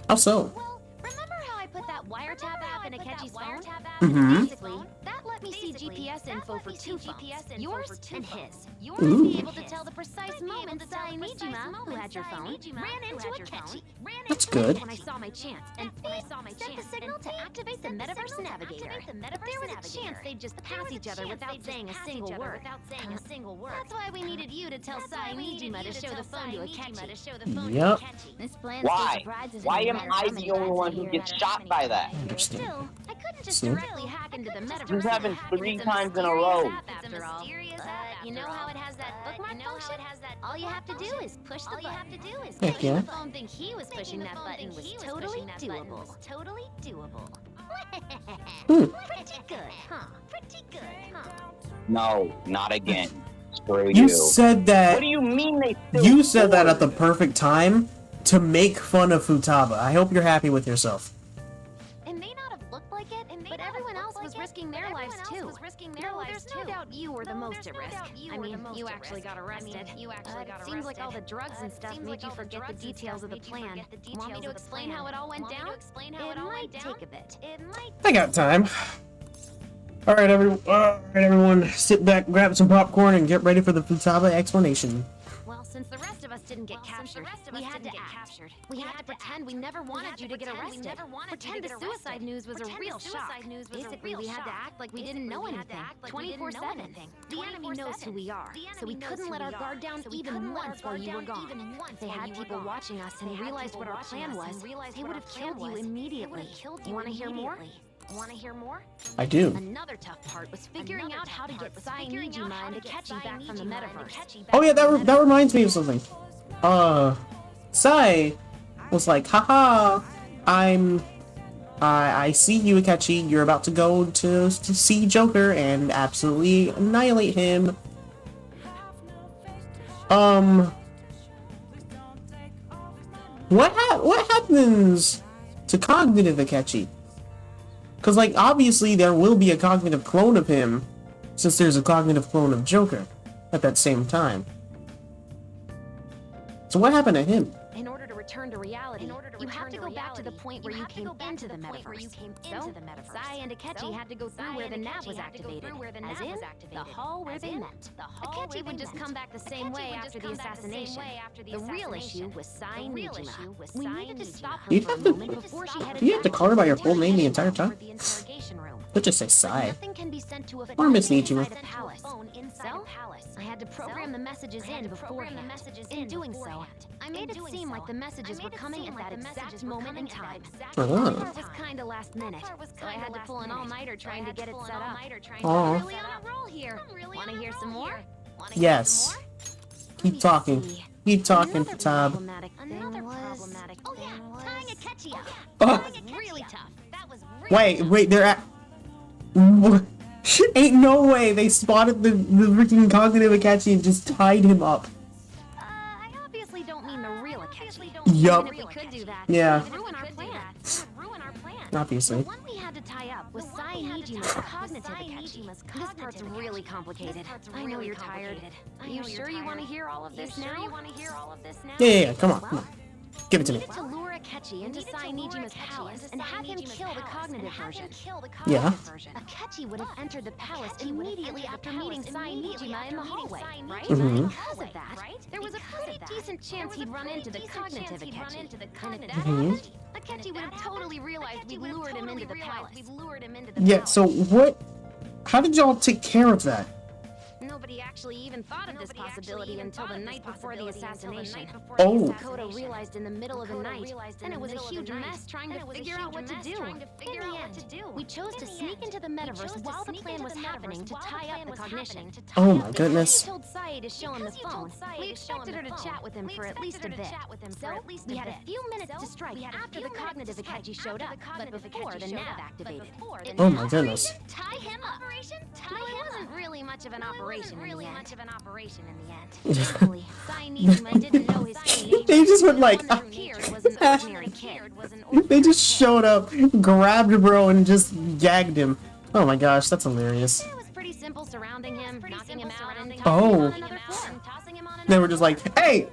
How so? Well, remember how I put that wiretap app in Akechi's phone? Mm-hmm. Basically, that let me see GPS info for two phones, yours and his. Yours Ooh. be able to tell the precise moment Sai Nijima, who had your phone, ran into Akechi. That's good. When I saw my chance, and sent the signal to activate the Metaverse Navigator. But there was a chance they'd just pass each other without saying a single word. That's why we needed you to tell Sai Nijima to show the phone to Akechi. Yep. Why? Why am I the only one who gets shot by that? Understand. Still, I couldn't just See? directly hack into the Metaverse. This happened app. 3 It's times in a row. After all. You know how it has that bookmark function? All you have to do is push the button. Heck yeah. The phone think he was pushing that button was totally doable. Pretty good, huh? No, not again. Screw You you. said that... What do you mean they still You said that scored? at the perfect time to make fun of Futaba. I hope you're happy with yourself. It may not have looked like it, but everyone else was risking their lives too. There's no doubt you were the most at risk. I mean, you actually got arrested. It seems like all the drugs and stuff made you forget the details of the plan. Want me to explain how it all went down? It might take a bit. I got time. Alright, everyone, sit back, grab some popcorn, and get ready for the Futaba explanation. Well, since the rest of us didn't get captured, we had to act. We had to pretend we never wanted you to get arrested. Pretend the suicide news was a real shock. Basically, we had to act like we didn't know anything, 24/7. The enemy knows who we are, so we couldn't let our guard down even once while you were gone. If they had people watching us and realized what our plan was, they would have killed you immediately. You want to hear more? Want to hear more? I do. Another tough part was figuring out how to get Nijima and Akechi back from the metaverse. Oh yeah, that reminds me of something. Sai was like, haha, I see you, Akechi. You're about to go to see Joker and absolutely annihilate him. What happens to cognitive Akechi? Because, like, obviously there will be a cognitive clone of him, since there's a cognitive clone of Joker at that same time. So what happened to him? In order to return to reality, you have to go back to the point where you came into the metaverse. So, Sai and Akechi had to go through where the nav was activated, as in the hall where they met. Akechi would just come back the same way after the assassination. The real issue was Sai Nijima. We needed to stop her for a moment before she headed Do you have to call her by your full name the entire time? the interrogation room. Let's just say Sai. Nothing can be sent to a Or Miss phone Nijima. inside the palace. So, I had to program the messages in beforehand. In doing so, I made it seem like the messages were coming at that exact moment in time. The part was kinda last minute, so I had to pull an all-nighter trying to get it set up. Aw. I'm really on a roll here. Wanna hear some more? Yes. Keep talking. Keep talking, Tab. Another problematic thing was tying Akechi up. Oh. That was really tough. That was really Wait, they're at... Ain't no way they spotted the freaking cognitive Akechi and just tied him up. I obviously don't mean the real Akechi. Yup. Even if we could do that, Yeah. it would ruin our plan. Obviously. The one we had to tie up was Sai Nijima's cognitive Akechi. This part's really complicated. I know you're tired. Are you sure you want to hear all of this now? Yeah, come on. Give it to me. To lure Akechi into Sai Nijima's palace and have him kill the cognitive version. Yeah. Akechi would have entered the palace immediately after meeting Sai Nijima in the hallway, right? Mhm. Because of that, there was a pretty decent chance he'd run into the cognitive Akechi. And if that Mhm. happened, Akechi would have totally realized we lured him into the palace. Yeah, so what... How did y'all take care of that? Nobody actually even thought of this possibility until the night before the assassination. Oh. Dakota realized in the middle of the night, and it was a huge mess trying to figure out what to do. In the end, we chose to sneak into the metaverse while the plan was happening to tie up the cognition. Oh my goodness. We told Sai to show him the phone. We expected her to chat with him for at least a bit. So, we had a few minutes to strike after the cognitive Akechi showed up, but before the nav activated. Oh my goodness. Tie him up. It wasn't really much of an operation in the end. Thankfully, Sai Nijima didn't know his true nature. They just went like... The one that appeared was an ordinary kid. They just showed up, grabbed bro, and just gagged him. Oh my gosh, that's hilarious. It was pretty simple surrounding him, knocking him out, and Oh. tossing him on They were just like, hey!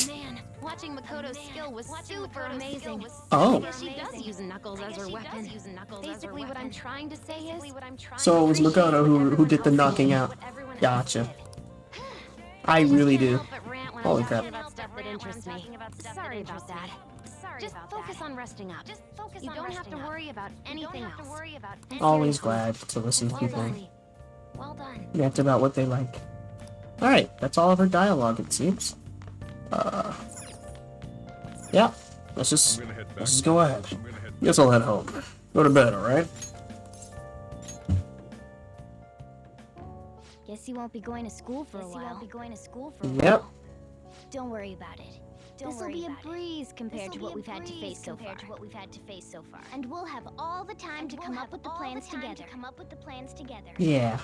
Man, watching Makoto's skill was super amazing. Oh. I guess she does use knuckles as her weapon. Basically, what I'm trying to say is... So it was Makoto who did the knocking out. Gotcha. I really do. Holy crap. Sorry about that. Just focus on resting up. You don't have to worry about anything else. Always glad to listen to people Well done. rant about what they like. Alright, that's all of her dialogue, it seems. Yeah, let's just go ahead. Guess I'll head home. Go to bed, alright? Guess you won't be going to school for a while. Yep. Don't worry about it. This will be a breeze compared to what we've had to face so far. And we'll have all the time to come up with the plans together. Yeah.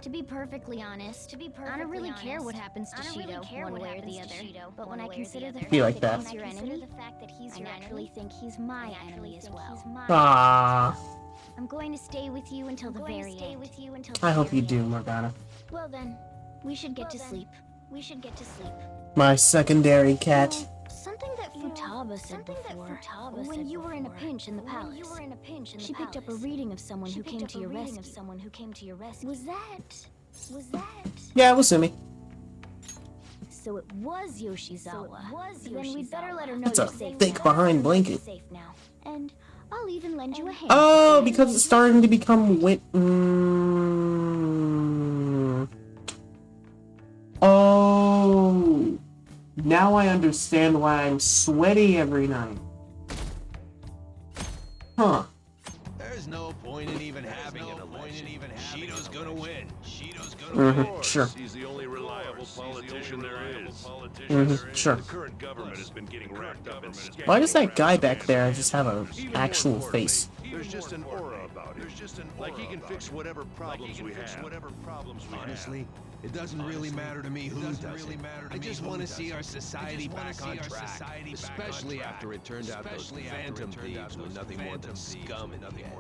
To be perfectly honest, I don't really care what happens to Shido, one way or the other. But when I consider the Be like fact that. that he's your enemy, I naturally think he's my enemy as well. Ah, I'm going to stay with you until the very end. I hope you do, Morgana. Well then, we should get to sleep. My secondary cat. Something that Futaba said before, when you were in a pinch in the palace, she picked up a reading of someone who came to your rescue. Was that? Yeah, it was Sumi. So it was Yoshizawa. Then we'd better let her know It's you're a safe. thick behind blanket. Safe now. And I'll even lend you a hand. Oh, because it's starting to become Oh, now I understand why I'm sweaty every night. Huh. There's no point in even having an election. Shido's gonna win. Shido's gonna win. Sure. He's the only reliable politician there is. Sure. The current government has been getting wrapped up in scandals. Why does that guy back there just have an actual face? There's just an aura about him. Like he can fix whatever problems we have. Honestly, it doesn't really matter to me who does it. I just want to see our society back on track. Especially after it turned out those phantom thieves were nothing more than scum in the end.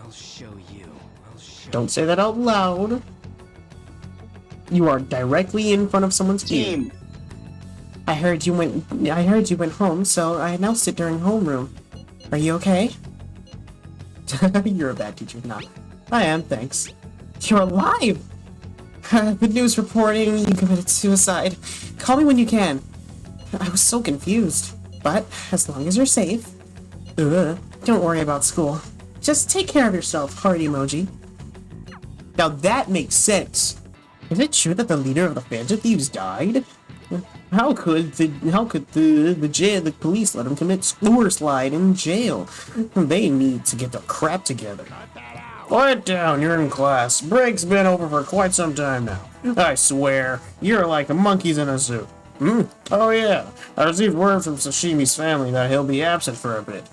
I'll show you. Don't say that out loud. You are directly in front of someone's ear. I heard you went home, so I announced it during homeroom. Are you okay? You're a bad teacher. Nah. I am, thanks. You're alive! Good news reporting, you committed suicide. Call me when you can. I was so confused. But, as long as you're safe. Don't worry about school. Just take care of yourself, heart emoji. Now that makes sense. Is it true that the leader of the Phantom Thieves died? How could the police let him commit slide in jail? They need to get their crap together. Quiet down, you're in class. Break's been over for quite some time now. I swear, you're like the monkeys in a zoo. Oh yeah, I received word from Sashimi's family that he'll be absent for a bit.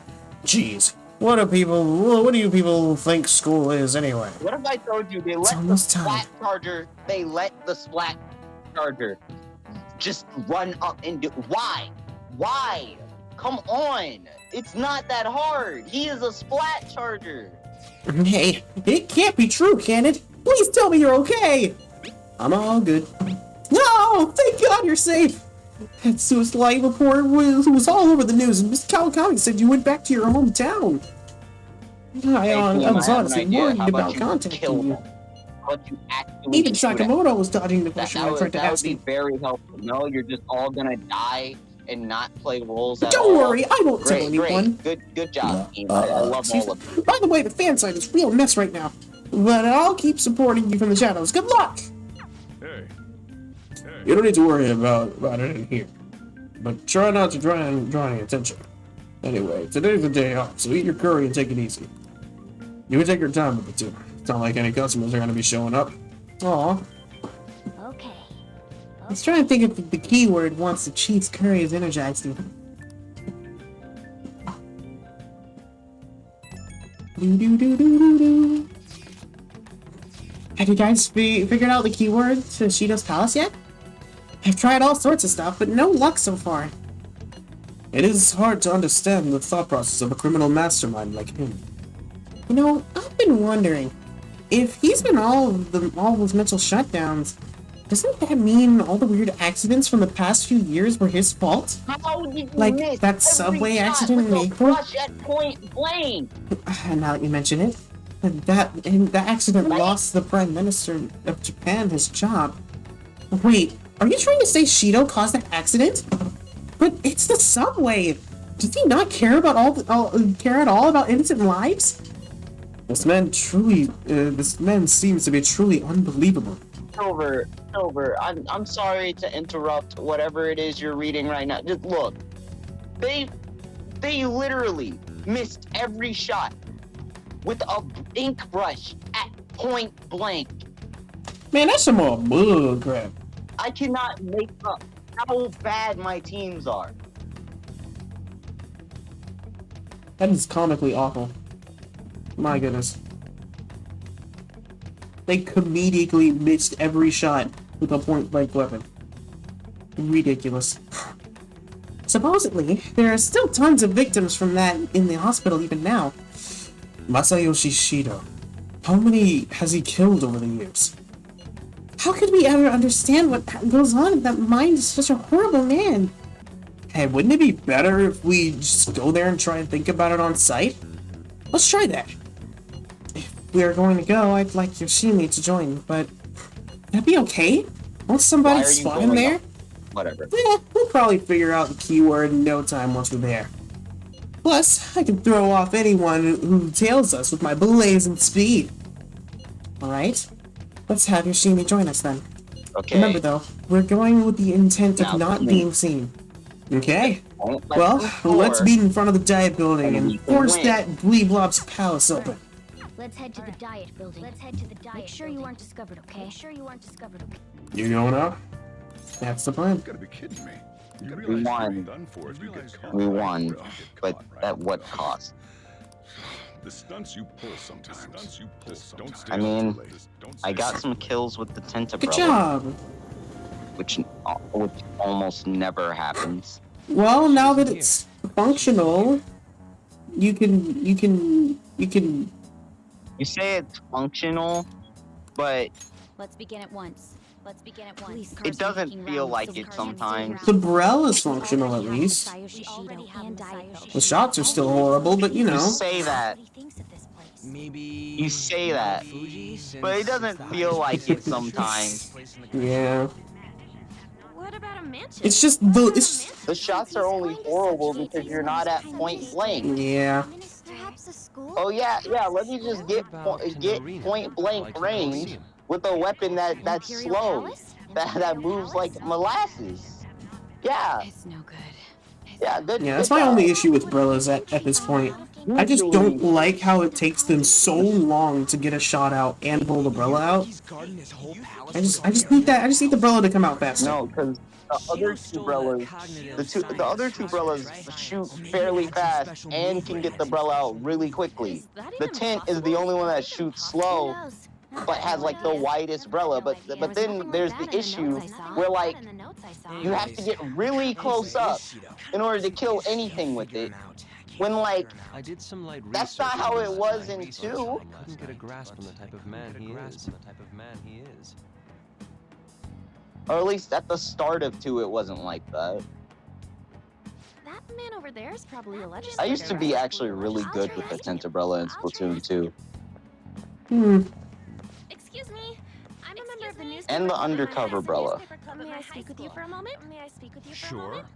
Jeez, what do you people think school is anyway? What if I told you they let the splat charger just run up and do? Why? Come on, it's not that hard. He is a splat charger. Hey, it can't be true, can it? Please tell me you're okay! I'm all good. No! Thank God you're safe! That suicide report was all over the news, and Miss Kawakami said you went back to your hometown. I was honestly worried about contacting you. Even Sakamoto was dodging the question I tried to ask him. That would be very helpful. No, you're just all gonna die and not play roles at all. Don't worry, I won't tell anyone. Good job, team. I love all of you. By the way, the fan site is a real mess right now. But I'll keep supporting you from the shadows. Good luck! Hey. You don't need to worry about it in here. But try not to draw any attention. Anyway, today's the day off, so eat your curry and take it easy. You can take your time with it too. It's not like any customers are going to be showing up. Aw. Okay. I was trying to think of the keyword once the cheese curry is energized. Have you guys figured out the keyword to Shido's palace yet? I've tried all sorts of stuff, but no luck so far. It is hard to understand the thought process of a criminal mastermind like him. You know, I've been wondering, if he's been all those mental shutdowns, doesn't that mean all the weird accidents from the past few years were his fault? How did you like miss that every subway shot accident with in a April? flush at point blank? Now that you mention it, that accident lost the Prime Minister of Japan his job. Wait, are you trying to say Shido caused that accident? But it's the subway. Does he not care about care at all about innocent lives? This man seems to be truly unbelievable. Silver, I'm sorry to interrupt whatever it is you're reading right now. Just look, they literally missed every shot with a ink brush at point blank. Man, that's some more bull crap. I cannot make up how bad my teams are. That is comically awful. My goodness. They comedically missed every shot with a point-blank weapon. Ridiculous. Supposedly, there are still tons of victims from that in the hospital even now. Masayoshi Shido. How many has he killed over the years? How could we ever understand what goes on in that mind is such a horrible man? Hey, wouldn't it be better if we just go there and try and think about it on site? Let's try that. If we are going to go, I'd like Yoshimi to join, but that'd be okay? Won't somebody spot him there? Whatever. Yeah, we'll probably figure out the keyword in no time once we're there. Plus, I can throw off anyone who tails us with my blazing speed. Alright? Let's have Yoshimi join us then. Okay. Remember though, we're going with the intent of not being seen. Okay. Don't let Well, them let's score. meet in front of the Diet Building And and we can force win. that Bleeblob's palace open. Let's head to the Diet Building. Let's head to the Diet. Make sure you aren't discovered, okay? Make sure you aren't discovered, okay? You going up? That's the plan. You gotta be kidding me. You We realize won. you're done for if you get caught. We right? won, Well, get but caught, right? at what cost? The stunts you pull sometimes. Don't stay I up mean, too late. Don't I stay got up some too late. kills with the tent Good umbrella, job. which almost never happens. Well, now that it's functional, you can. You say it's functional, but Let's begin at once. Let's begin at once. it doesn't feel like it sometimes. The Brel is functional at least. The shots are still horrible, but you You know. say that, Maybe you say that, Fuji, since but it doesn't the feel highest like it point sometimes. Yeah. What about a mansion? It's just the. The shots are only horrible because you're not at point blank. Yeah. Perhaps a school? Oh yeah, let me just get point blank range with a weapon that's slow, that moves like molasses. Yeah, It's no good. yeah, good. Yeah, that's good my job. only issue with Brillas at this point. I just don't like how it takes them so long to get a shot out and pull the Brella out. I just need the Brella to come out faster. No, because the other two Brellas, the other two Brellas shoot fairly fast and can get the Brella out really quickly. The tent is the only one that shoots slow, but has like the widest Brella. But then there's the issue where like you have to get really close up in order to kill anything with it. When like I did some light that's not how it was in 2. I couldn't get a grasp on the type of man he is. Or at least at the start of 2 it wasn't like that. That man over there is probably a legislator. I used to be actually really good with the tent umbrella in Splatoon 2. Excuse me. I'm a member of the newspaper. And the undercover Brella. May I speak with you for a moment? May I speak with you for a moment?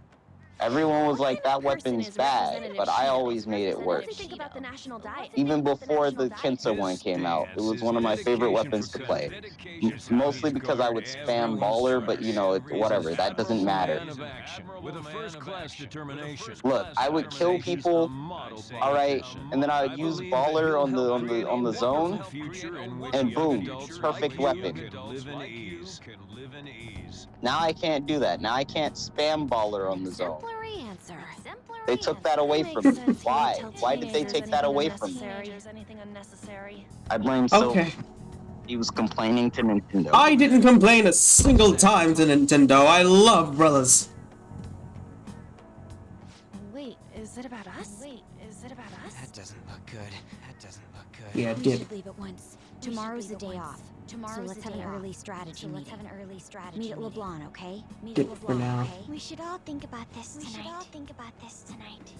Everyone was like, that weapon's bad, but I always made it work. What do you think about the national diet? Even before the Kensa one came out, it was one of my favorite weapons to play. Mostly because I would spam baller, but you know, whatever, that doesn't matter. With a first-class determination. Look, I would kill people, alright, and then I would use baller on the zone, and boom, perfect weapon. Now I can't do that. Now I can't spam baller on the zone. They took that away from me. Why? Why did they take that away from me? I blame Silver. Okay. He was complaining to Nintendo. I didn't complain a single time to Nintendo. I love Brellas. Wait, is it about us? Wait, is it about us? That doesn't look good. Yeah, We dip. should leave at once. Tomorrow's the day off. So let's have an early strategy meeting. Meet at LeBlanc, okay? Dip for now. We should all think about this tonight.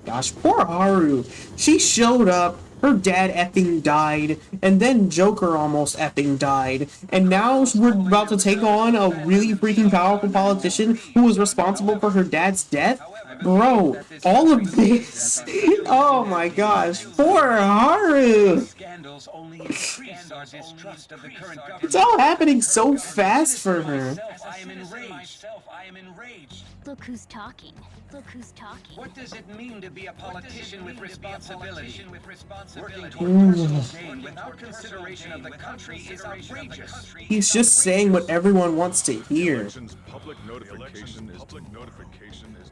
Gosh, poor Haru. She showed up, her dad effing died, and then Joker almost effing died. And now we're about to take on a really freaking powerful politician who was responsible for her dad's death? Bro, all of this. Oh my gosh, poor Haru. It's all happening so fast for her. Look who's talking. What does it mean to be a politician with responsibility? Working toward personal gain without consideration of the country is outrageous. He's just saying what everyone wants to hear. Public notification is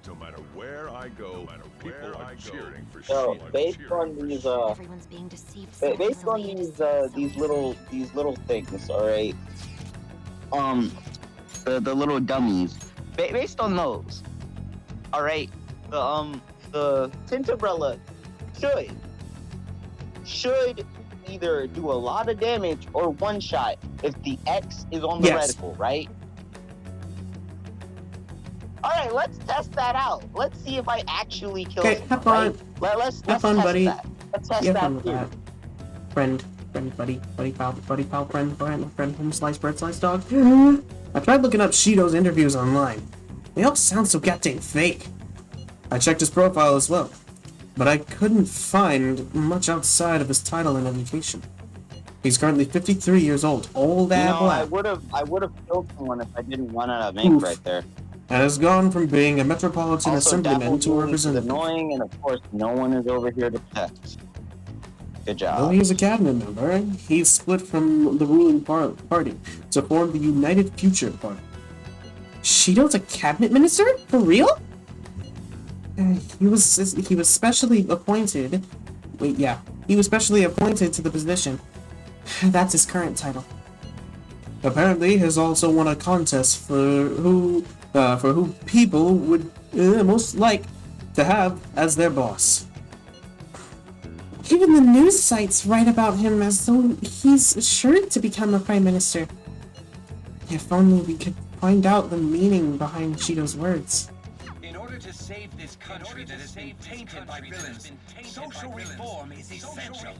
no matter where I go, people are cheering for So Sheila. based on these Everyone's being deceived so based on these little things, all right. The little dummies. Based on those, all right. The tent umbrella should either do a lot of damage or one shot if the X is on the Yes. reticle, right? All right, let's test that out. Let's see if I actually kill. Okay, someone, have fun. right? Let's Have fun, test buddy. that. Let's test Have that fun with theory. that. Friend, pal, friend, home slice, bread slice, dog. I tried looking up Shido's interviews online. They all sound so goddamn fake. I checked his profile as well, but I couldn't find much outside of his title and education. He's currently 53 years old, old You and know, I black. would have killed someone if I didn't run out of ink Oof. right there. and has gone from being a metropolitan Also, assemblyman to a Dapplebean is representative. annoying, and of course, no one is over here to protect. Good Though job. he is a cabinet member, he's split from the ruling party to form the United Future Party. Shido's a cabinet minister? For real? He was specially appointed. Wait, yeah. He was specially appointed to the position. That's his current title. Apparently, has also won a contest for who people would most like to have as their boss. Even the news sites write about him as though he's sure to become a prime minister. If only we could find out the meaning behind Shido's words. In order to save this country that has been tainted by villains, social reform is essential.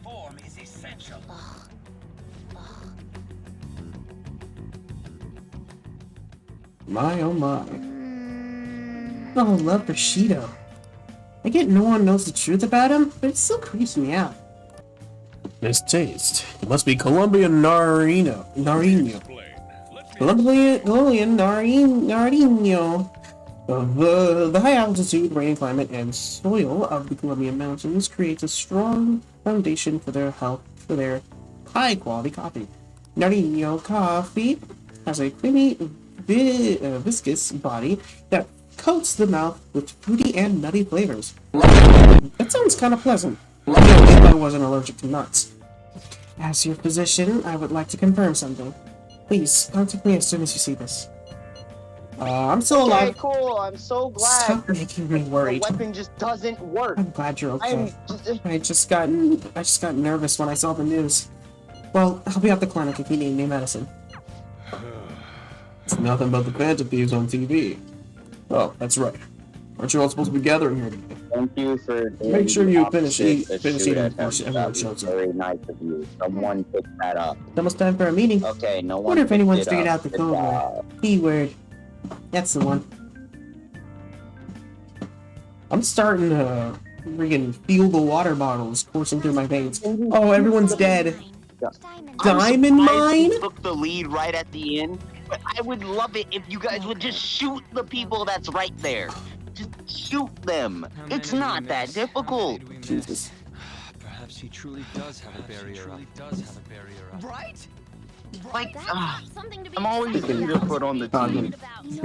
My oh my. Oh, love for Shido. I get no one knows the truth about him, but it still creeps me out. This taste. It must be Colombian Narino. Colombian Narino. The high altitude, rainy climate, and soil of the Colombian mountains creates a strong foundation for their high quality coffee. Nariño coffee has a creamy, viscous body that coats the mouth with fruity and nutty flavors. That sounds kind of pleasant. If I wasn't allergic to nuts. As your physician, I would like to confirm something. Please, contact me as soon as you see this. I'm still alive. Okay, cool. I'm so glad. Stop making me worried. The weapon just doesn't work. I'm glad you're okay. I just got nervous when I saw the news. Well, I'll be at the clinic if you need any medicine. It's nothing but the Phantom Thieves on TV. Oh, that's right. Aren't you all supposed to be gathering here today? Thank you for Make sure you finish eating that before everyone shows up. Very nice of you. Someone picked that up. It's almost time for a meeting. Okay, no one. Wonder if anyone's picked it figured up. out the Good code job. word. Keyword. That's the one. I'm starting to friggin' feel the water bottles coursing through my veins. Oh, everyone's dead. Diamond mine? You took the lead right at the end, but I would love it if you guys would just shoot the people that's right there. Just shoot them. It's not that difficult. Jesus. Perhaps he truly does have a barrier up. Right? Like, I'm always either put on the team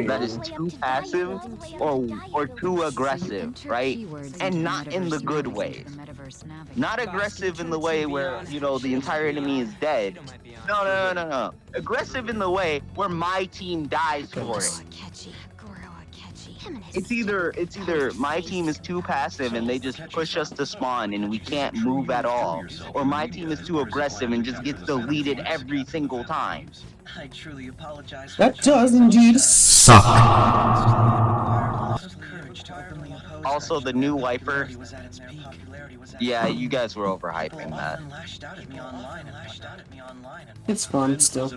that is too passive or too aggressive, right? And not in the good ways. Not aggressive in the way where, you know, the entire enemy is dead. No. Aggressive in the way where my team dies for it. It's either my team is too passive and they just push us to spawn and we can't move at all, or my team is too aggressive and just gets deleted every single time. I truly apologize. That does indeed suck. Also, the new wiper. Yeah, you guys were overhyping that. It's fun still.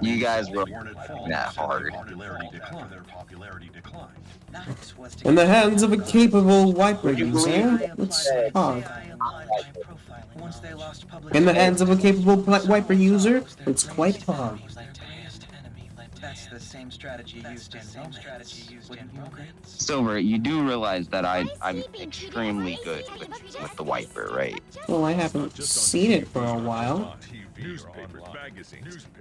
You guys were overhyping that hard. In the hands of a capable wiper user, it's hard. In the hands of a capable wiper user, it's quite hard. That's the same strategy used in romance, wouldn't you agree? Silver, you do realize that I'm extremely good with the wiper, right? Well, I haven't seen it for a while.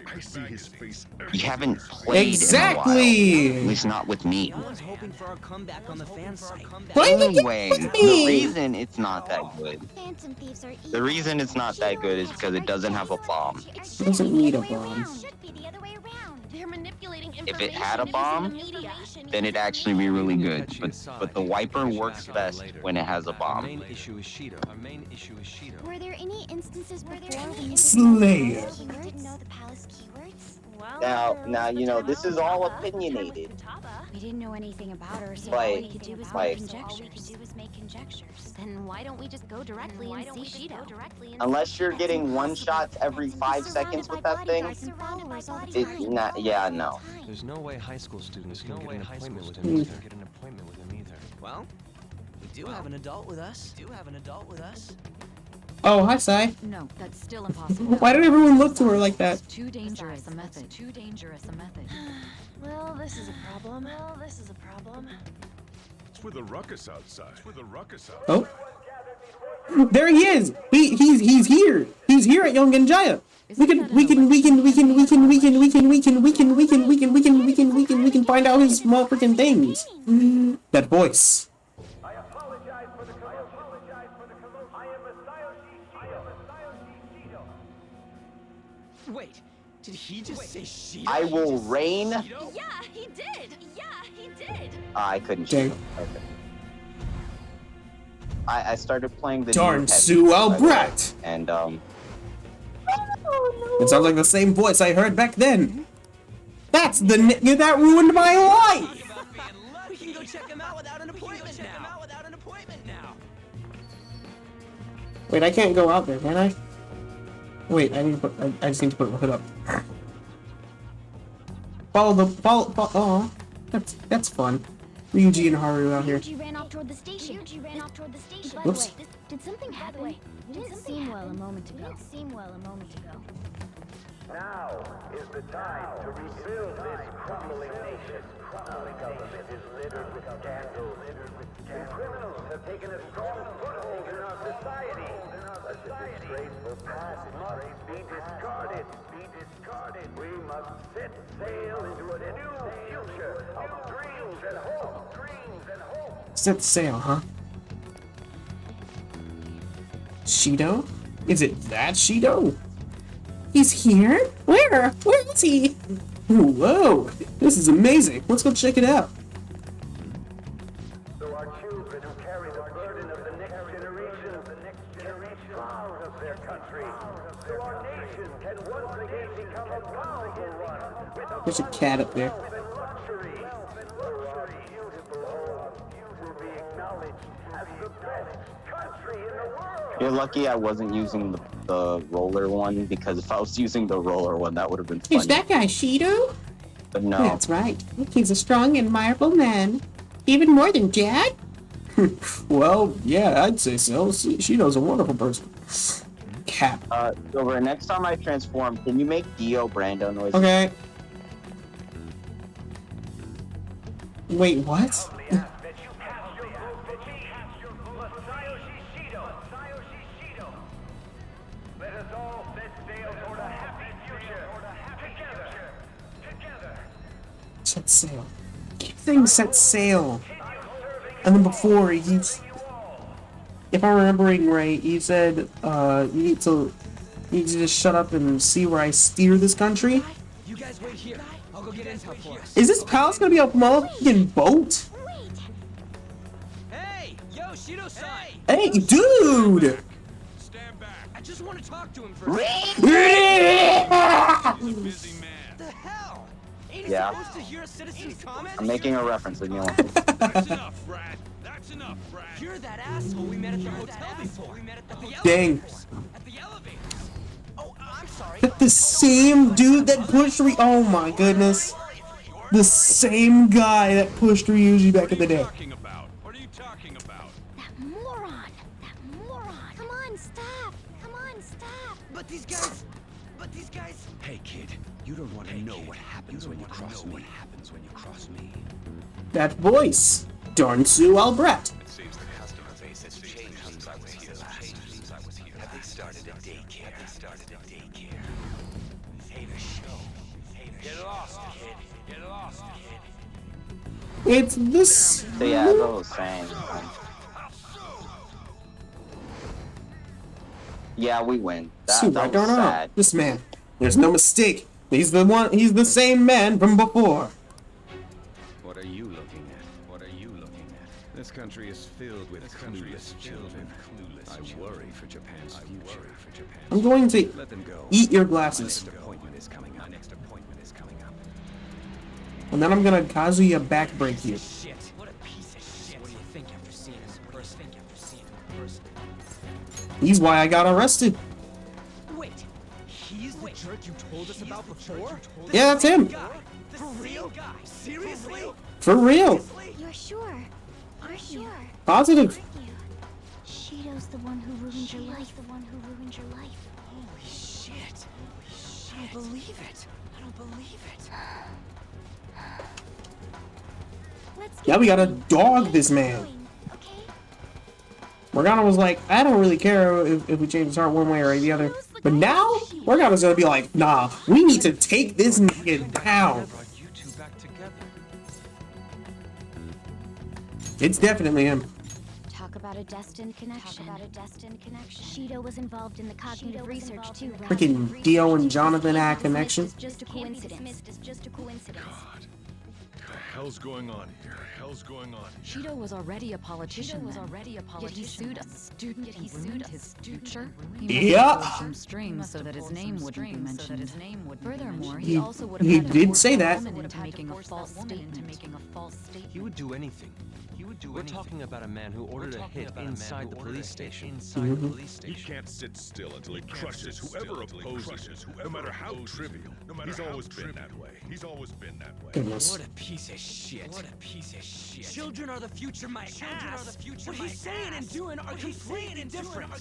I see his face. You haven't played Exactly! in a while. At least not with me. Hoping for our comeback on the fan site. Anyway, the reason it's not that good. The reason it's not that good is because it doesn't have a bomb. It doesn't need a bomb. If it had a bomb, then it'd actually be really good. But the wiper works best when it has a bomb. Were there any instances before when you Slayer. didn't know the palace keywords? Now you know this is all opinionated. We didn't know anything about her, so Like- all we could do was like- make conjectures. Then why don't we just go directly and see Shido? Unless you're getting one shots every 5 seconds with that thing, it's not. Yeah, no. There's no way high school students can get an appointment with him either. Well, we do have an adult with us. Oh, hi, Sai. No, that's still impossible. Why did everyone look to her like that? Too dangerous a method. Too dangerous a method. Well, this is a problem. It's with a ruckus outside. It's with a ruckus outside. Oh. There he is! He's here! He's here at Yongenjaya! We can find out his small freaking things. That voice. Wait, did he just say Shido? I will reign. Yeah, he did. I couldn't. Dang. Okay. I started playing the Darn new Sue Albrecht! and It sounds like the same voice I heard back then. That's the nigga that ruined my life! We can go check him out without an appointment now. Wait, I can't go out there, can I? Wait, I just need to put my hood up. Oh, that's fun. Ryuji and Haru out here. Ryuji ran off toward the station. By Whoops. the way, did something happen? You didn't seem well a moment ago. Now is the time to rebuild this crumbling nation. Our government is littered with scandals, and criminals have taken a strong foothold in our society. Let the disgraceful past must be discarded. We must set sail into a new future of dreams and hope. Set sail, huh? Shido? Is it that Shido? He's here? Where? Where is he? Whoa! This is amazing. Let's go check it out. So our children who carry the burden of the next generation can be proud of their country. So our nation can once again become a powerful one with a There's a cat up there. luxury. So our beautiful home will be acknowledged as the best country in the world. you're lucky I wasn't using the roller one, because if I was using the roller one, that would have been funny. Is that guy Shido? But no. That's right. He's a strong and admirable man. Even more than Dad? Well, yeah, I'd say so. Shido's a wonderful person. Cap. Silver, next time I transform, can you make Dio Brando noises? Okay. Wait, what? Let us all set sail toward a happy future. Together. Set sail. Keep things set sail. And then before, he's... If I'm remembering right, he said, you need to just shut up and see where I steer this country. You guys wait here. I'll go get intel for us. Is this palace gonna be a motherfucking boat? Hey, yo, Shido-san. Hey, dude! Stand back. I just want to talk to him for a second. He's a busy man. The hell? Ain't he Yeah. supposed to hear a citizen's comment? I'm making a reference, leave me alone. That's enough, Brad. That's enough, Brad. You're that asshole we met at the hotel before. At the Dang. elevators. At the elevators. Oh, I'm sorry. The same dude that pushed Oh my goodness. The same guy that pushed Ryuji back in the day. What are you talking about? That moron. Come on, stop. But these guys. Hey kid, you don't want to know what happens when you cross me. That voice. Darn Sue Albrecht. It seems the customer base has changed since I was here last. Have they started a daycare? Save a show. Get lost, kid. Get lost, kid. It's this. So yeah, as I was saying. Yeah, we win. Sue, That I was don't know. sad. This man. There's no mistake. He's the same man from before. What are you looking at? This country is filled with clueless children. I worry for Japan's future. I'm going to Let them go. eat your My glasses. next appointment is coming up. And then I'm gonna Kazuya backbreak you. Shit. What a piece of shit. What do you think after seeing him in person? He's why I got arrested. Wait, he's the jerk you told us about before? Yeah, that's him. For real? Seriously? For real. You're sure? Positive. Shido's the one who ruined your life. Holy shit. I don't believe it. I don't believe it. Now we gotta dog this man. Morgana was like, I don't really care if we change his heart one way or the other. But now, Morgana's gonna be like, nah, we need to take this nigga down. It's definitely him. Talk about a destined connection. Shido was involved in the cognitive research too, right? Freaking Dio and Jonathan had connection. Just a coincidence. God. What the hell's going on here? Shido was already a politician. Yet he sued a student and ruined his future. He must Yeah. have pulled some strings so that his name wouldn't be mentioned. Furthermore, he also would have He had to did force say a that. woman into making a false statement. He would do anything. We're talking about a man who ordered a hit inside the police station. He can't sit still until he crushes whoever opposes him, no matter how trivial. He's always been that way. Goodness. What a piece of shit. Children are the future, my ass. What he's saying and doing are completely different.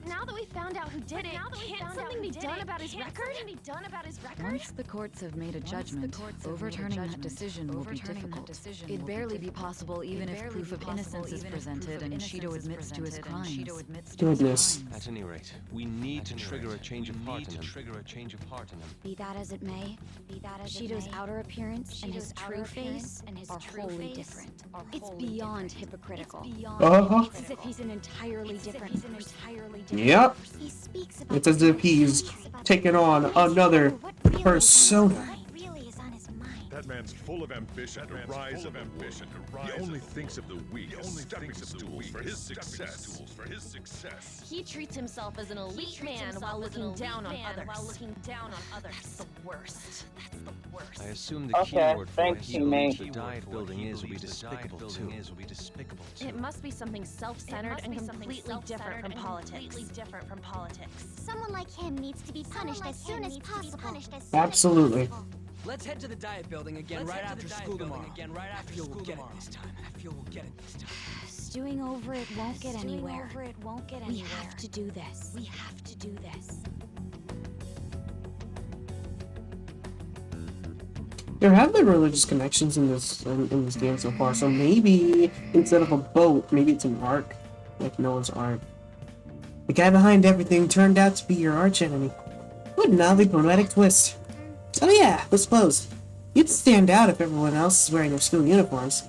But now that we found out who did it, can't something be done about his record? Once the courts have made a judgment, overturning that decision will be difficult. It'd barely be possible even if proof of innocence is presented and Shido admits to his crimes. Goodness. At any rate, we need to trigger a change of heart in him. Be that as it may, Shido's outer appearance and his true face are wholly different. It's beyond hypocritical. Uh-huh. It's as if he's an entirely different person. Yep. He speaks about It's as if he's taken on another persona. That man's full of ambition, the rise of ambition. He only thinks of the weak as stepping stools for his success. He treats himself as an elite man while looking down on others. That's the worst. I assume the key Okay, word for thanks, what he believes Mei. the diet building is will be despicable too. It must be something self-centered and completely different from politics. Someone like him needs to be punished as soon as possible. Absolutely. Let's head to the diet building again right after school tomorrow. I feel we'll get it this time. Stewing over it won't get anywhere. We have to do this. There have been religious connections in this game so far, so maybe instead of a boat, maybe it's an ark, like Noah's Ark. The guy behind everything turned out to be your archenemy. What an oddly poetic twist. Oh yeah, let's suppose. You'd stand out if everyone else is wearing their school uniforms.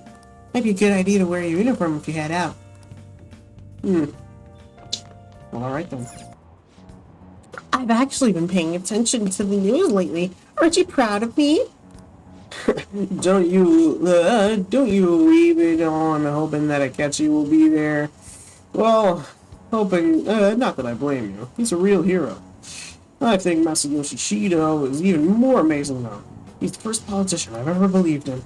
Might be a good idea to wear your uniform if you head out. Well, alright then. I've actually been paying attention to the news lately. Aren't you proud of me? Don't you leave it on hoping that Akechi will be there? Well, hoping, not that I blame you. He's a real hero. I think Masayoshi Shido is even more amazing though. He's the first politician I've ever believed in.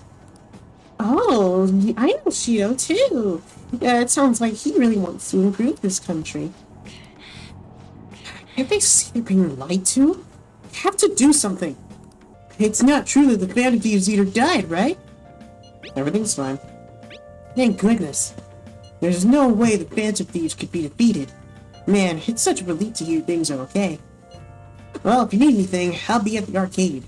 Oh, I know Shido too. Yeah, it sounds like he really wants to improve this country. Can't they see they're being lied to? They have to do something. It's not true that the Phantom Thieves Eater died, right? Everything's fine. Thank goodness. There's no way the Phantom Thieves could be defeated. Man, it's such a relief to hear things are okay. Well, if you need anything, I'll be at the arcade.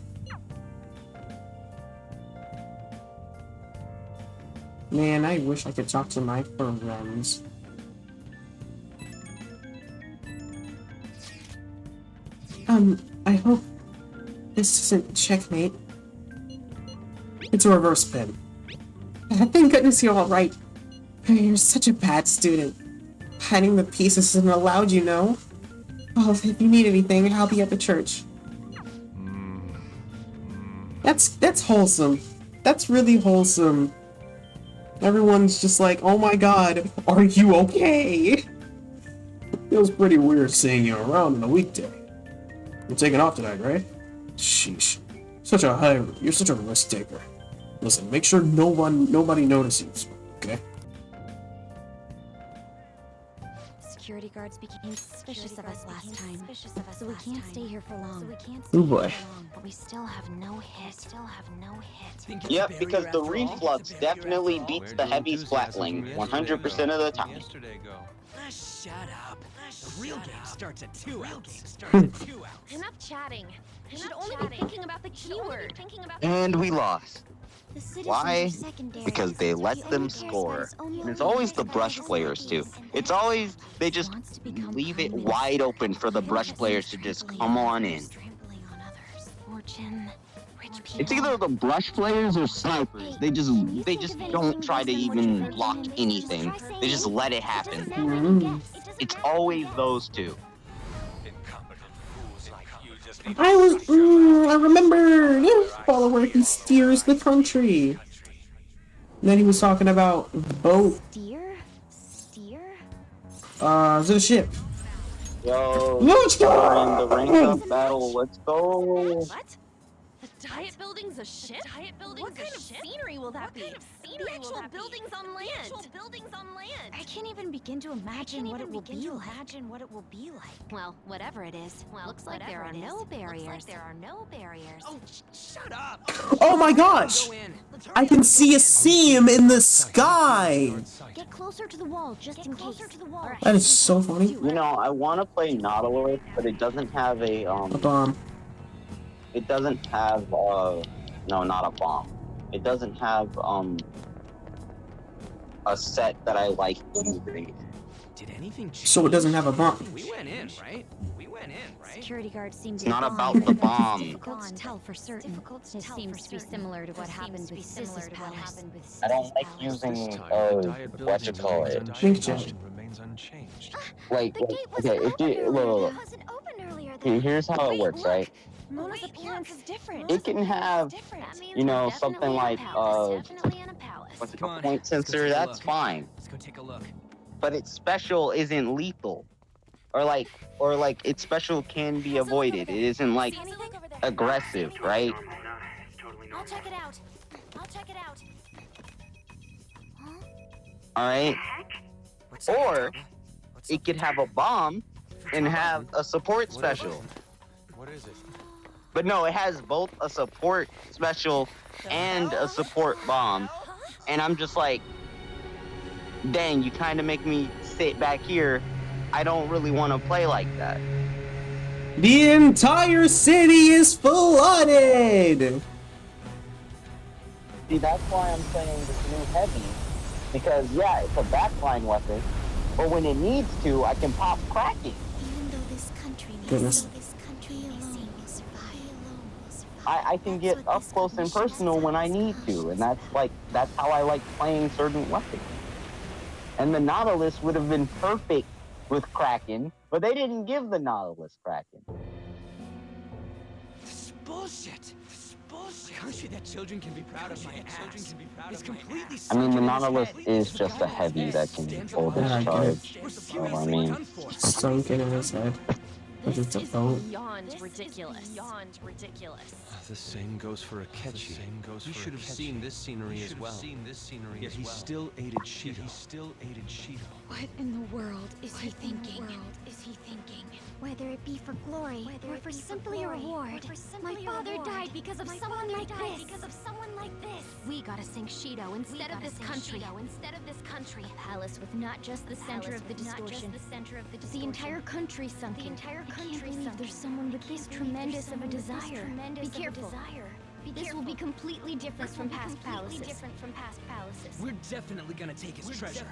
Man, I wish I could talk to my friends. I hope this isn't checkmate. It's a reverse pin. Thank goodness you're alright. You're such a bad student. Hiding the pieces isn't allowed, you know. Well, if you need anything, I'll be at the church. That's wholesome. That's really wholesome. Everyone's just like, oh my god, are you okay? Feels pretty weird seeing you around on a weekday. You're taking off tonight, right? Sheesh. You're such a risk taker. Listen, make sure nobody notices, okay? Security guards became suspicious of us last time, so we can't stay here for long. Oh boy. But we still have no hit. Yep, because the reflux definitely beats the heavy splatling 100% of the time. Shut up. The real game starts at 2 hours. Enough chatting. You should only be thinking about the keyword. And we lost. Why? Because they let them score. And it's always the brush players too. It's always, they just leave it wide open for the brush players to just come on in. It's either the brush players or snipers. They just don't try to even block anything. They just let it happen. It's always those two. I remember this follower who steers the country. And then he was talking about boat. Steer? Is it a ship? Yo, Let's go! we're in the rank up battle. Let's go. What? The diet building's a ship? What kind of scenery will that be? The actual buildings on land. I can't even begin to imagine what it will be like. Well, whatever it is. Looks like there are no barriers. Oh, shut up. Oh my gosh! I can see a seam in the sky! Get closer to the wall, just in case. That is so funny. You know, I want to play Nautilus, but it doesn't have a bomb. It doesn't have no, not a bomb. It doesn't have a set that I like using. Did anything change? So it doesn't have a bomb. We went in, right? Security guards seem to It's not be about gone, the but it's bomb. difficult to tell for certain. It seems to be similar to what happened with Sis's palace. I don't like using what you call it. Think check. Like, okay, if you look. Here's how it works, right? Mona's appearance is different. It can have, you know, something like what's it, a point sensor. That's fine. Let's go take a look. But its special isn't lethal, or like its special can be avoided. It isn't like aggressive, right? I'll check it out. All right. Or it could have a bomb and have a support special. What is it? But no, it has both a support special and a support bomb. And I'm just like, dang, you kind of make me sit back here. I don't really want to play like that. The entire city is flooded! See, that's why I'm playing this new heavy. Because, yeah, it's a backline weapon. But when it needs to, I can pop cracking. Even though this country Goodness. I can get up close and personal when I need to, and that's how I like playing certain weapons. And the Nautilus would have been perfect with Kraken, but they didn't give the Nautilus Kraken. This is bullshit. The country that children can be proud of my ass is completely. I mean, the Nautilus is just a heavy that can hold its charge. So, I mean, Sunk in his head. But it's a boat. Beyond ridiculous. The same goes for Akechi. He should have seen this scenery as well. Yet he still aided Shido. What in the world is he thinking? Whether it be for glory or for simply a reward, my father died because of someone like this. We gotta sink Shido instead of this country. A palace with not just the center of the distortion, the entire country sunken. I can't believe there's someone with this tremendous of a desire. Be careful. This will be completely different from past palaces. We're definitely gonna take his treasure.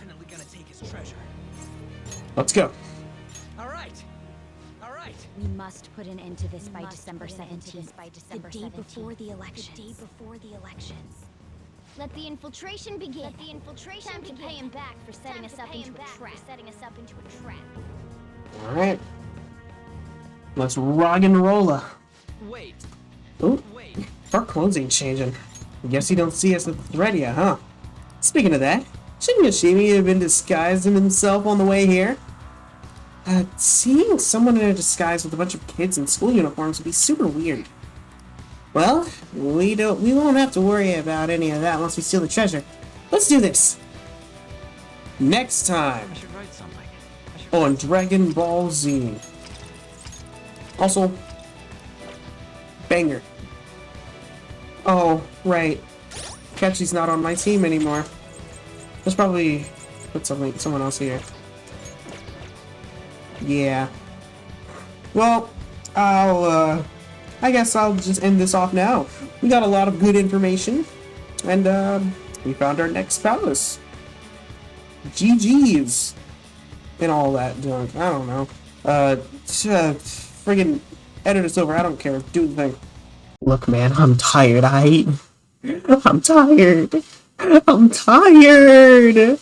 Let's go. All right. We must put an end to this by December 17th, the day before the elections. Let the infiltration begin. Time to pay him back for setting us up into a trap. Alright. Let's rock and roll. Wait. Ooh. Our clothing changing. I guess you don't see us as a threat yet, huh? Speaking of that, shouldn't Yoshimi have been disguising himself on the way here? Seeing someone in a disguise with a bunch of kids in school uniforms would be super weird. Well, we won't have to worry about any of that once we steal the treasure. Let's do this! Next time! I should write something. Oh, and Dragon Ball Z. Also, banger. Oh, right. Catchy's not on my team anymore. Let's probably put someone else here. Yeah. Well, I guess I'll just end this off now. We got a lot of good information, and, we found our next palace. GG's. And all that junk. I don't know. Friggin' edit us over. I don't care. Do the thing. Look, man, I'm tired. I'm tired. I'm tired.